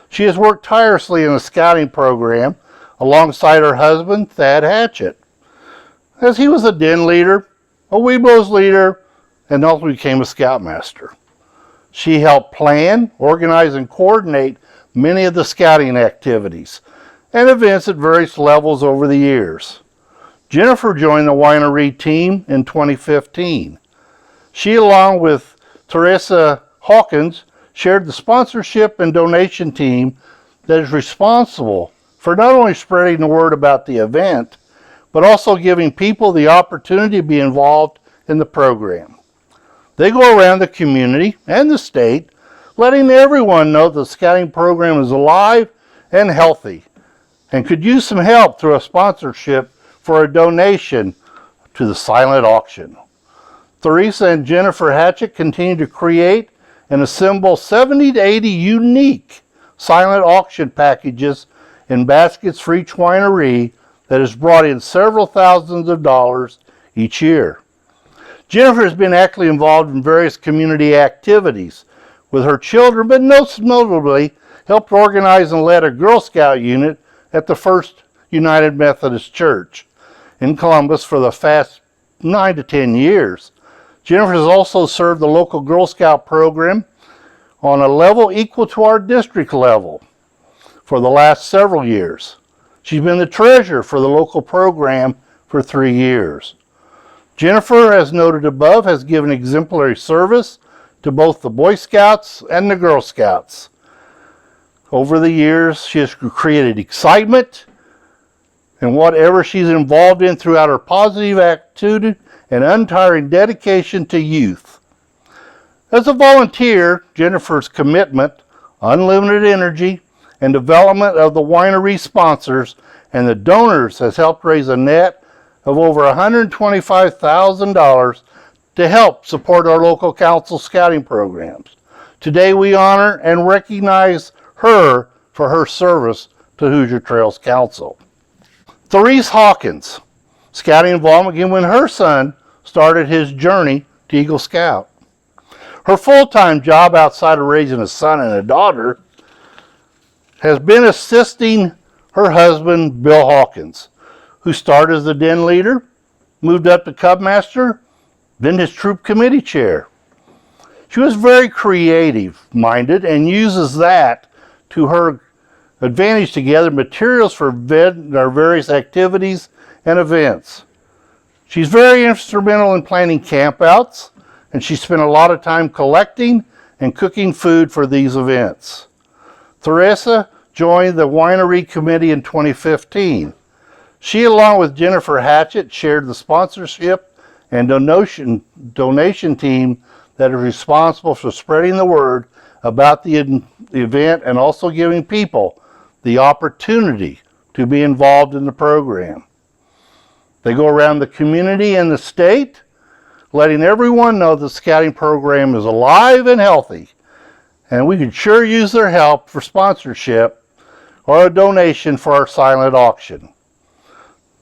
She has worked tirelessly in the scouting program alongside her husband, Thad Hatchett, as he was a den leader, a Weeblos leader, and ultimately became a scoutmaster. She helped plan, organize, and coordinate many of the scouting activities and events at various levels over the years. Jennifer joined the winery team in 2015. She, along with Teresa Hawkins, shared the sponsorship and donation team that is responsible for not only spreading the word about the event, but also giving people the opportunity to be involved in the program. They go around the community and the state, letting everyone know the scouting program is alive and healthy, and could use some help through a sponsorship for a donation to the silent auction. Theresa and Jennifer Hatchett continue to create and assemble 70 to 80 unique silent auction packages in baskets for each winery that has brought in several thousands of dollars each year. Jennifer has been actively involved in various community activities with her children, but most notably helped organize and led a Girl Scout unit at the First United Methodist Church in Columbus for the past 9 to 10 years. Jennifer has also served the local Girl Scout program on a level equal to our district level for the last several years. She's been the treasurer for the local program for 3 years. Jennifer, as noted above, has given exemplary service to both the Boy Scouts and the Girl Scouts. Over the years, she has created excitement in whatever she's involved in throughout her positive attitude and untiring dedication to youth. As a volunteer, Jennifer's commitment, unlimited energy, and development of the winery sponsors and the donors has helped raise a net of over $125,000 to help support our local council scouting programs. Today we honor and recognize her for her service to Hoosier Trails Council. Therese Hawkins, scouting involvement began when her son started his journey to Eagle Scout. Her full-time job outside of raising a son and a daughter has been assisting her husband, Bill Hawkins, who started as the den leader, moved up to Cub Master, then his troop committee chair. She was very creative-minded and uses that to her advantage to gather materials for our various activities and events. She's very instrumental in planning campouts, and she spent a lot of time collecting and cooking food for these events. Theresa joined the winery committee in 2015. She, along with Jennifer Hatchett, shared the sponsorship and donation team that is responsible for spreading the word about the event and also giving people the opportunity to be involved in the program. They go around the community and the state, letting everyone know the scouting program is alive and healthy, and we could sure use their help for sponsorship or a donation for our silent auction.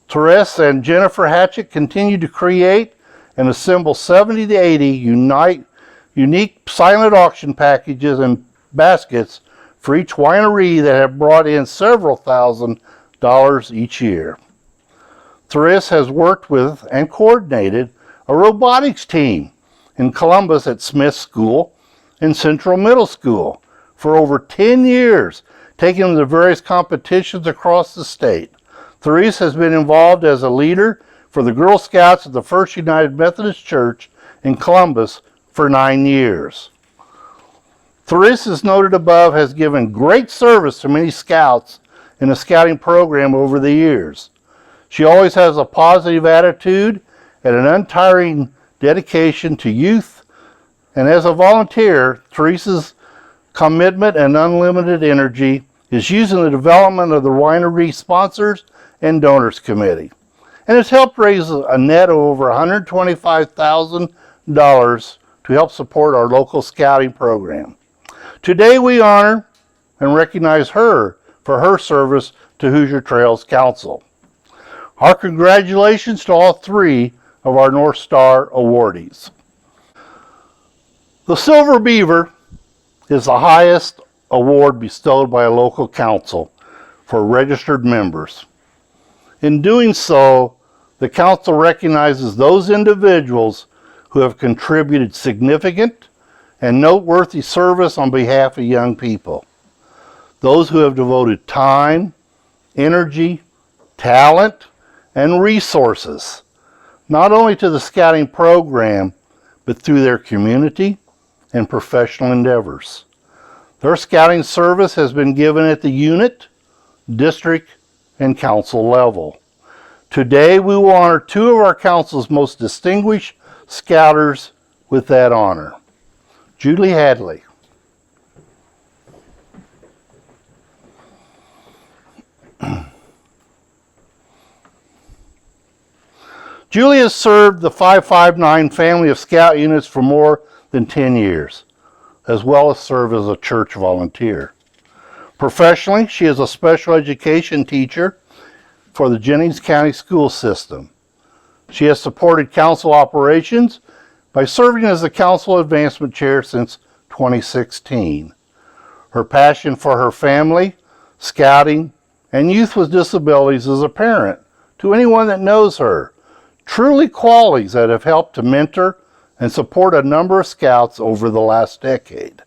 Teresa and Jennifer Hatchett continue to create and assemble 70 to 80 unique silent auction packages and baskets for each winery that have brought in several $1,000s each year. Teresa has worked with and coordinated a robotics team in Columbus at Smith School and Central Middle School for over 10 years, taking them to various competitions across the state. Theresa has been involved as a leader for the Girl Scouts at the First United Methodist Church in Columbus for 9 years. Theresa, as noted above, has given great service to many scouts in the scouting program over the years. She always has a positive attitude and an untiring dedication to youth, and as a volunteer, Theresa's commitment and unlimited energy is used in the development of the winery sponsors and donors committee, and has helped raise a net of over $125,000 to help support our local scouting program. Today we honor and recognize her for her service to Hoosier Trails Council. Our congratulations to all 3 of our North Star awardees. The Silver Beaver is the highest award bestowed by a local council for registered members. In doing so, the council recognizes those individuals who have contributed significant and noteworthy service on behalf of young people. Those who have devoted time, energy, talent, and resources, not only to the scouting program, but through their community and professional endeavors. Their scouting service has been given at the unit, district, and council level. Today we will honor 2 of our council's most distinguished scouters with that honor. Julie Hadley. Julie has served the 559 family of Scout units for more than 10 years, as well as serve as a church volunteer. Professionally, she is a special education teacher for the Jennings County school system. She has supported council operations by serving as the council advancement chair since 2016. Her passion for her family, scouting, and youth with disabilities is apparent to anyone that knows her. Truly qualities that have helped to mentor and support a number of scouts over the last decade.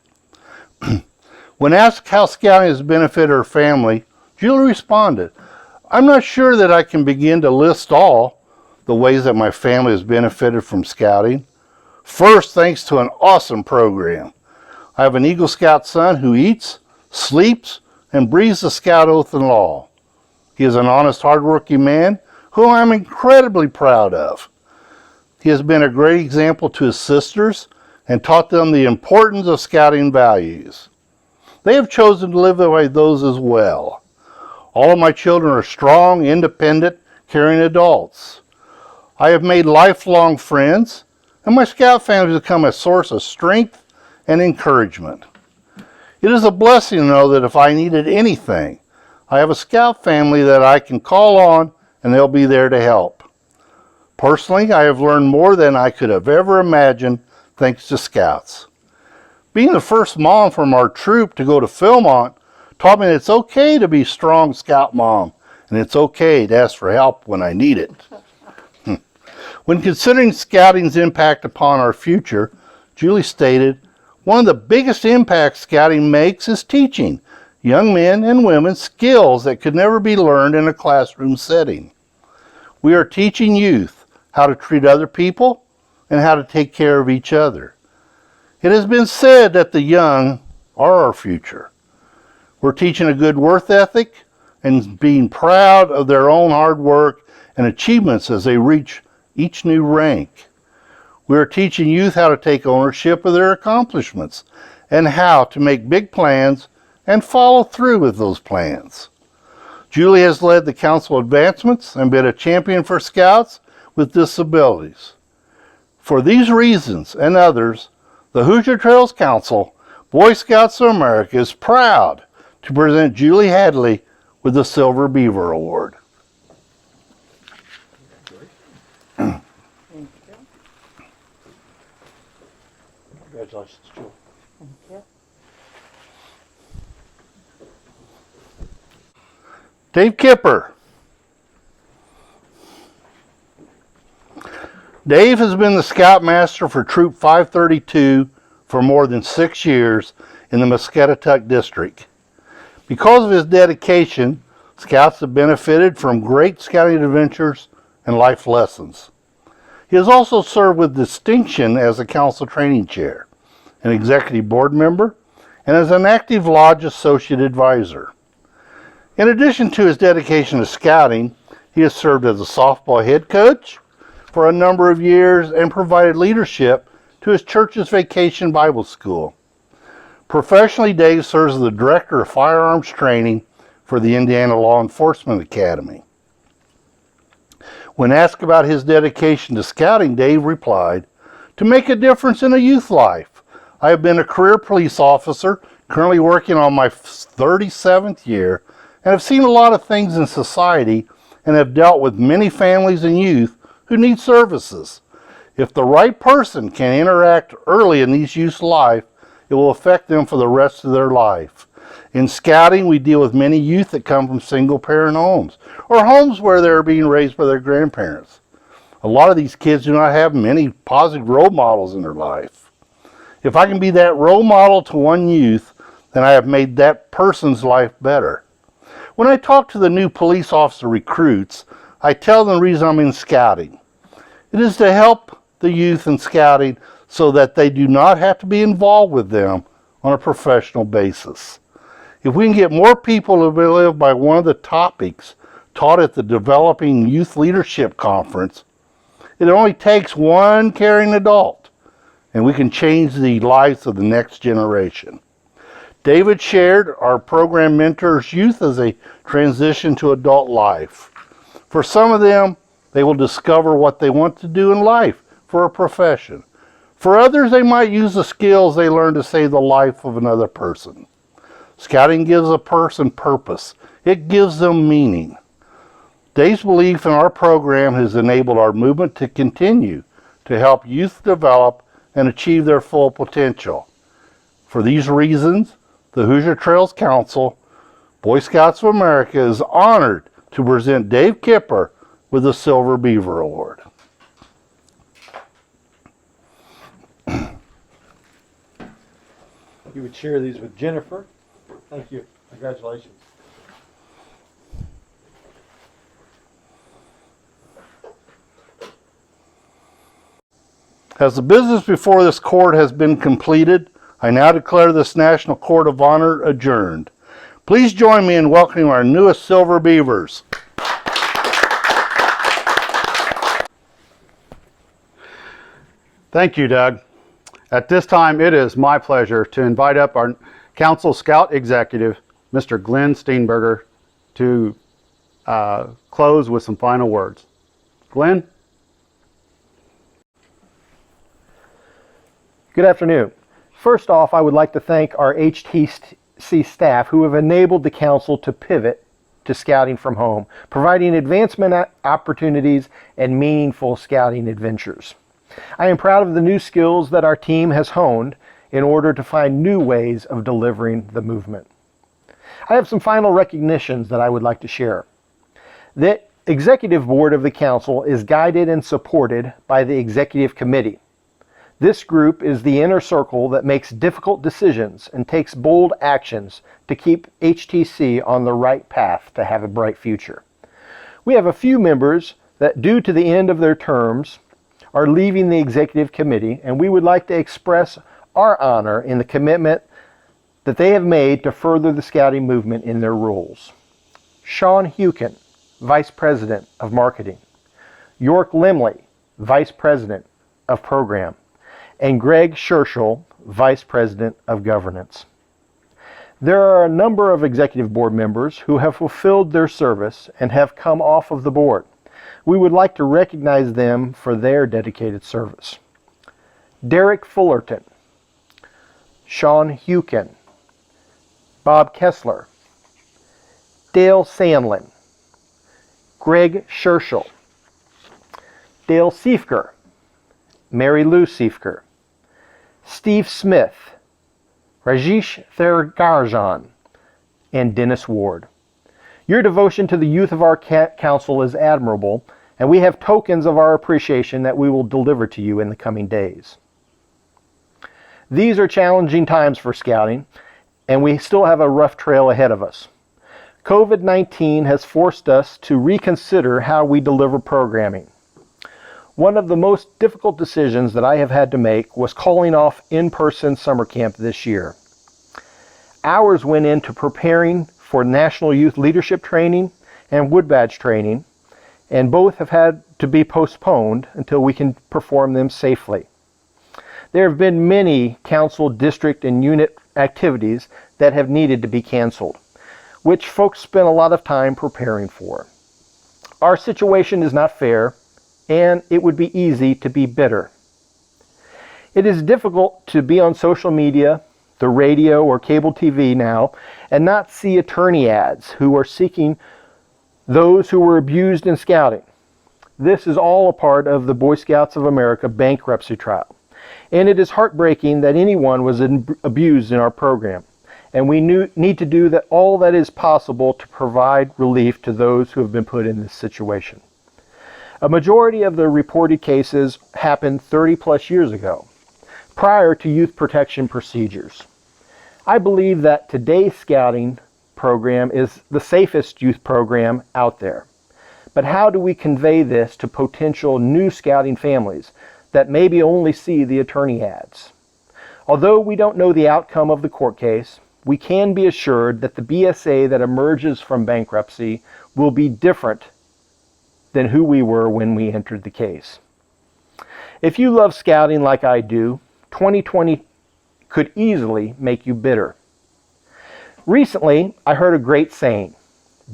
When asked how scouting has benefited her family, Julie responded, "I'm not sure that I can begin to list all the ways that my family has benefited from scouting. First, thanks to an awesome program. I have an Eagle Scout son who eats, sleeps, and breathes the Scout oath and law. He is an honest, hardworking man who I'm incredibly proud of. He has been a great example to his sisters and taught them the importance of scouting values. They have chosen to live by those as well. All of my children are strong, independent, caring adults. I have made lifelong friends, and my Scout family has become a source of strength and encouragement. It is a blessing to know that if I needed anything, I have a Scout family that I can call on and they'll be there to help. Personally, I have learned more than I could have ever imagined thanks to Scouts. Being the first mom from our troop to go to Philmont taught me that it's okay to be a strong Scout mom, and it's okay to ask for help when I need it. When considering Scouting's impact upon our future, Julie stated, "One of the biggest impacts Scouting makes is teaching young men and women skills that could never be learned in a classroom setting. We are teaching youth how to treat other people and how to take care of each other. It has been said that the young are our future. We're teaching a good work ethic and being proud of their own hard work and achievements as they reach each new rank. We are teaching youth how to take ownership of their accomplishments and how to make big plans and follow through with those plans. Julie has led the council advancements and been a champion for Scouts with disabilities. For these reasons and others, the Hoosier Trails Council, Boy Scouts of America is proud to present Julie Hadley with the Silver Beaver Award." Congratulations, Julie. Dave Kipper. Dave has been the Scoutmaster for Troop 532 for more than 6 years in the Muscatatuck District. Because of his dedication, Scouts have benefited from great scouting adventures and life lessons. He has also served with distinction as a council training chair, an executive board member, and as an active lodge associate advisor. In addition to his dedication to scouting, he has served as a softball head coach for a number of years and provided leadership to his church's vacation Bible school. Professionally, Dave serves as the director of firearms training for the Indiana Law Enforcement Academy. When asked about his dedication to scouting, Dave replied, "To make a difference in a youth life. I have been a career police officer, currently working on my 37th year, and have seen a lot of things in society and have dealt with many families and youth who need services. If the right person can interact early in these youth's life, it will affect them for the rest of their life. In scouting, we deal with many youth that come from single-parent homes or homes where they're being raised by their grandparents. A lot of these kids do not have many positive role models in their life. If I can be that role model to one youth, then I have made that person's life better. When I talk to the new police officer recruits, I tell them the reason I'm in scouting. It is to help the youth in scouting so that they do not have to be involved with them on a professional basis. If we can get more people to live by one of the topics taught at the Developing Youth Leadership Conference, it only takes one caring adult, and we can change the lives of the next generation. David shared our program mentors youth as they transition to adult life. For some of them, They will discover what they want to do in life for a profession. For others, they might use the skills they learn to save the life of another person. Scouting gives a person purpose. It gives them meaning. Dave's belief in our program has enabled our movement to continue to help youth develop and achieve their full potential. For these reasons, the Hoosier Trails Council, Boy Scouts of America, is honored to present Dave Kipper with the Silver Beaver Award. You would share these with Jennifer. Thank you. Congratulations. As the business before this court has been completed, I now declare this National Court of Honor adjourned. Please join me in welcoming our newest Silver Beavers. Thank you, Doug. At this time, it is my pleasure to invite up our Council Scout Executive, Mr. Glenn Steenberger, to close with some final words. Glenn? Good afternoon. First off, I would like to thank our HTC staff who have enabled the Council to pivot to scouting from home, providing advancement opportunities and meaningful scouting adventures. I am proud of the new skills that our team has honed in order to find new ways of delivering the movement. I have some final recognitions that I would like to share. The Executive Board of the Council is guided and supported by the Executive Committee. This group is the inner circle that makes difficult decisions and takes bold actions to keep HTC on the right path to have a bright future. We have a few members that, due to the end of their terms, are leaving the Executive Committee, and we would like to express our honor in the commitment that they have made to further the scouting movement in their roles. Sean Hukin, Vice President of Marketing. York Limley, Vice President of Program. And Greg Scherschel, Vice President of Governance. There are a number of Executive Board members who have fulfilled their service and have come off of the board. We would like to recognize them for their dedicated service. Derek Fullerton, Sean Hukin, Bob Kessler, Dale Sandlin, Greg Scherschel, Dale Siefker, Mary Lou Siefker, Steve Smith, Rajesh Theragarjan, and Dennis Ward. Your devotion to the youth of our council is admirable, and we have tokens of our appreciation that we will deliver to you in the coming days. These are challenging times for scouting, and we still have a rough trail ahead of us. COVID-19 has forced us to reconsider how we deliver programming. One of the most difficult decisions that I have had to make was calling off in-person summer camp this year. Hours went into preparing for National Youth Leadership Training and Wood Badge Training, and both have had to be postponed until we can perform them safely. There have been many council, district, and unit activities that have needed to be canceled, which folks spent a lot of time preparing for. Our situation is not fair, and it would be easy to be bitter. It is difficult to be on social media, the radio, or cable TV now and not see attorney ads who are seeking those who were abused in scouting. This is all a part of the Boy Scouts of America bankruptcy trial, and it is heartbreaking that anyone was abused in our program, and we need to do all that is possible to provide relief to those who have been put in this situation. A majority of the reported cases happened 30 plus years ago, prior to youth protection procedures. I believe that today's scouting program is the safest youth program out there. But how do we convey this to potential new scouting families that maybe only see the attorney ads? Although we don't know the outcome of the court case, we can be assured that the BSA that emerges from bankruptcy will be different than who we were when we entered the case. If you love scouting like I do, 2020 could easily make you bitter. Recently, I heard a great saying,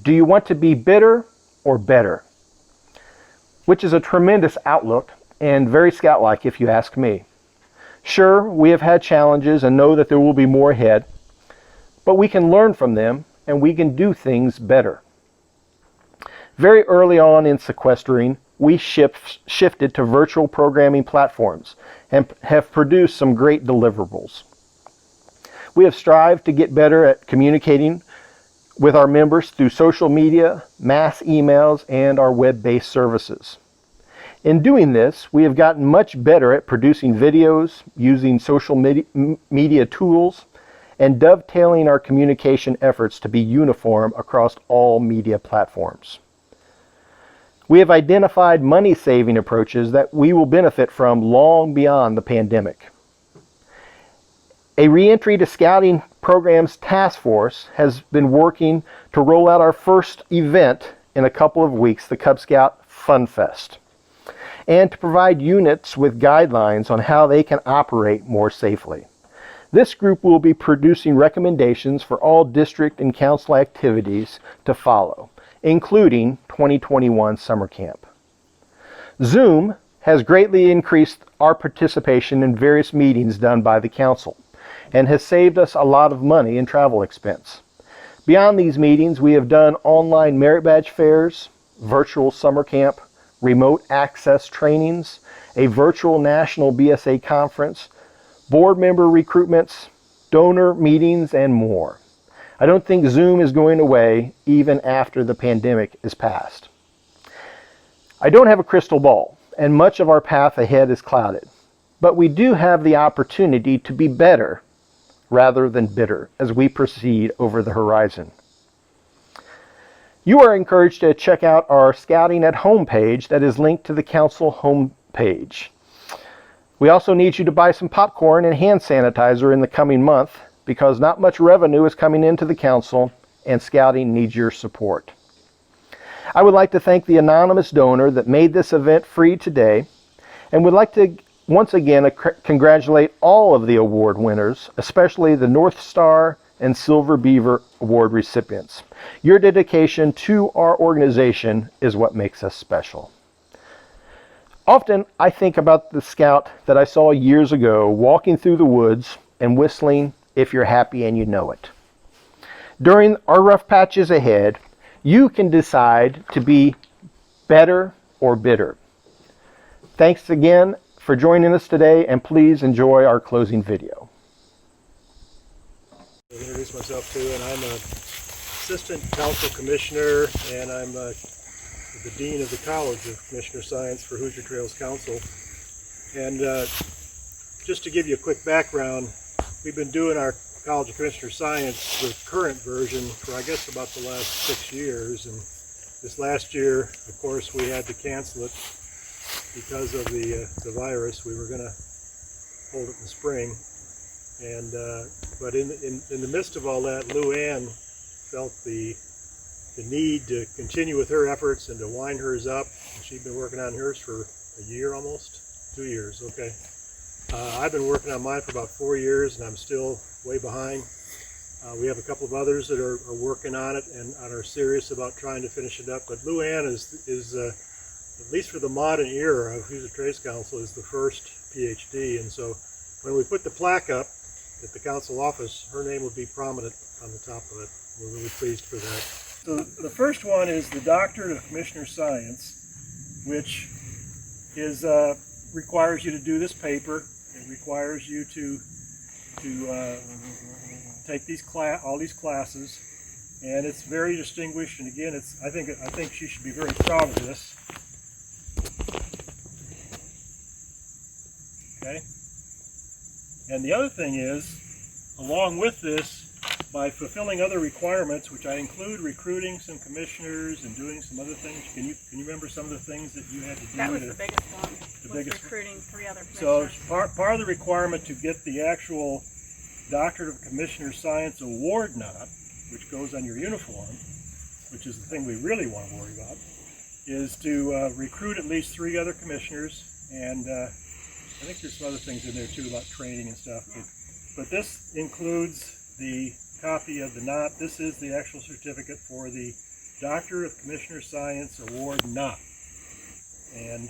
do you want to be bitter or better? which is a tremendous outlook and very Scout-like if you ask me. Sure, we have had challenges and know that there will be more ahead, but we can learn from them and we can do things better. Very early on in sequestering, we shifted to virtual programming platforms and have produced some great deliverables. We have strived to get better at communicating with our members through social media, mass emails, and our web-based services. In doing this, we have gotten much better at producing videos, using social media tools, and dovetailing our communication efforts to be uniform across all media platforms. We have identified money-saving approaches that we will benefit from long beyond the pandemic. A reentry to Scouting Programs Task Force has been working to roll out our first event in a couple of weeks, the Cub Scout Fun Fest, and to provide units with guidelines on how they can operate more safely. This group will be producing recommendations for all district and council activities to follow, including 2021 summer camp. Zoom has greatly increased our participation in various meetings done by the council and has saved us a lot of money in travel expense. Beyond these meetings, we have done online merit badge fairs, virtual summer camp, remote access trainings, a virtual national BSA conference, board member recruitments, donor meetings, and more. I don't think Zoom is going away even after the pandemic is past. I don't have a crystal ball, and much of our path ahead is clouded, but we do have the opportunity to be better rather than bitter as we proceed over the horizon. You are encouraged to check out our Scouting at Home page that is linked to the council home page. We also need you to buy some popcorn and hand sanitizer in the coming month because not much revenue is coming into the council and Scouting needs your support. I would like to thank the anonymous donor that made this event free today and would like to once again congratulate all of the award winners, especially the North Star and Silver Beaver Award recipients. Your dedication to our organization is what makes us special. Often I think about the scout that I saw years ago walking through the woods and whistling "If You're Happy and You Know It." During our rough patches ahead, you can decide to be better or bitter. Thanks again for joining us today, and please enjoy our closing video. I'll introduce myself too, and I'm an assistant council commissioner, and I'm the dean of the College of Commissioner Science for Hoosier Trails Council. And just to give you a quick background, we've been doing our College of Commissioner Science, the current version, for I guess about the last 6 years. And this last year, of course, we had to cancel it because of the virus. We were going to hold it in the spring. And but in the midst of all that, Lou Ann felt the need to continue with her efforts and to wind hers up. She'd been working on hers for a year almost, 2 years, okay. I've been working on mine for about 4 years and I'm still way behind. We have a couple of others that are working on it and are serious about trying to finish it up. But Lou Ann is at least for the modern era of Hoosier Trails Council, is the first PhD. And so when we put the plaque up at the council office, her name will be prominent on the top of it. We're really pleased for that. So the first one is the Doctorate of Commissioner Science, which is requires you to do this paper. It requires you to take all these classes, and it's very distinguished. And again, I think she should be very proud of this. Okay. And the other thing is, along with this, by fulfilling other requirements, which I include recruiting some commissioners and doing some other things. Can you remember some of the things that you had to do? That was the biggest one. Was recruiting 3 other commissioners. So part of the requirement to get the actual Doctorate of Commissioner Science award knot, which goes on your uniform, which is the thing we really want to worry about, is to recruit at least 3 other commissioners. And I think there's some other things in there too about training and stuff. But this includes the copy of the knot. This is the actual certificate for the Doctor of Commissioner Science Award knot. And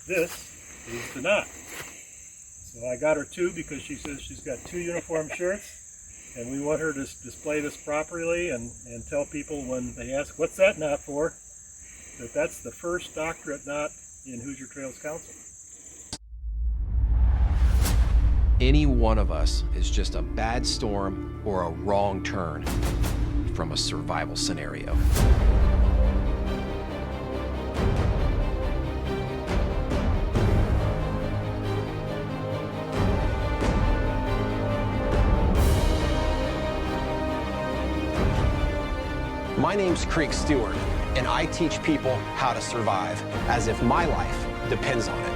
this is the knot. So I got her two because she says she's got two uniform shirts, and we want her to display this properly and tell people when they ask, what's that knot for, that that's the first doctorate knot in Hoosier Trails Council. Any one of us is just a bad storm or a wrong turn from a survival scenario. My name's Creek Stewart, and I teach people how to survive as if my life depends on it.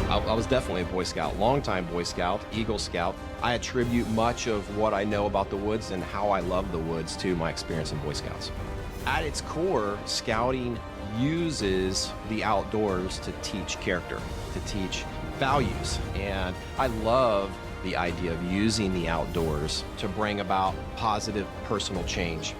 I was definitely a Boy Scout, longtime Boy Scout, Eagle Scout. I attribute much of what I know about the woods and how I love the woods to my experience in Boy Scouts. At its core, Scouting uses the outdoors to teach character, to teach values, and I love the idea of using the outdoors to bring about positive personal change.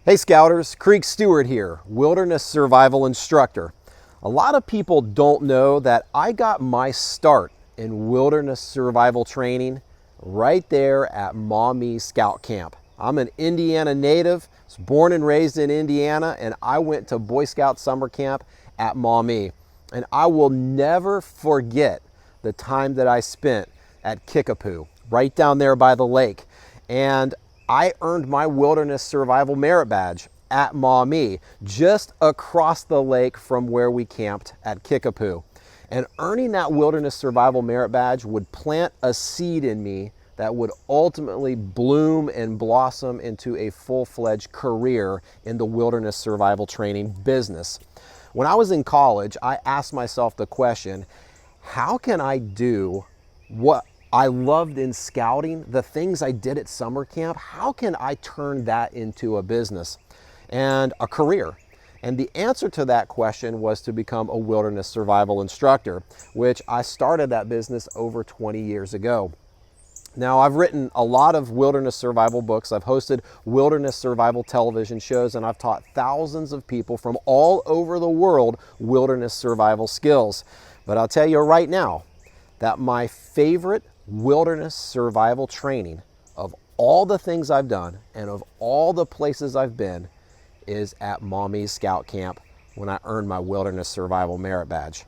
Hey Scouters, Creek Stewart here, Wilderness Survival Instructor. A lot of people don't know that I got my start in wilderness survival training right there at Maumee Scout Camp. I'm an Indiana native, was born and raised in Indiana, and I went to Boy Scout summer camp at Maumee. And I will never forget the time that I spent at Kickapoo, right down there by the lake. And I earned my wilderness survival merit badge at Maumee, just across the lake from where we camped at Kickapoo. And earning that wilderness survival merit badge would plant a seed in me that would ultimately bloom and blossom into a full-fledged career in the wilderness survival training business. When I was in college, I asked myself the question, how can I do what I loved in scouting, the things I did at summer camp, how can I turn that into a business and a career? And the answer to that question was to become a wilderness survival instructor, which I started that business over 20 years ago. Now, I've written a lot of wilderness survival books, I've hosted wilderness survival television shows, and I've taught thousands of people from all over the world wilderness survival skills. But I'll tell you right now that my favorite wilderness survival training of all the things I've done and of all the places I've been is at Maumee Scout Camp when I earned my wilderness survival merit badge.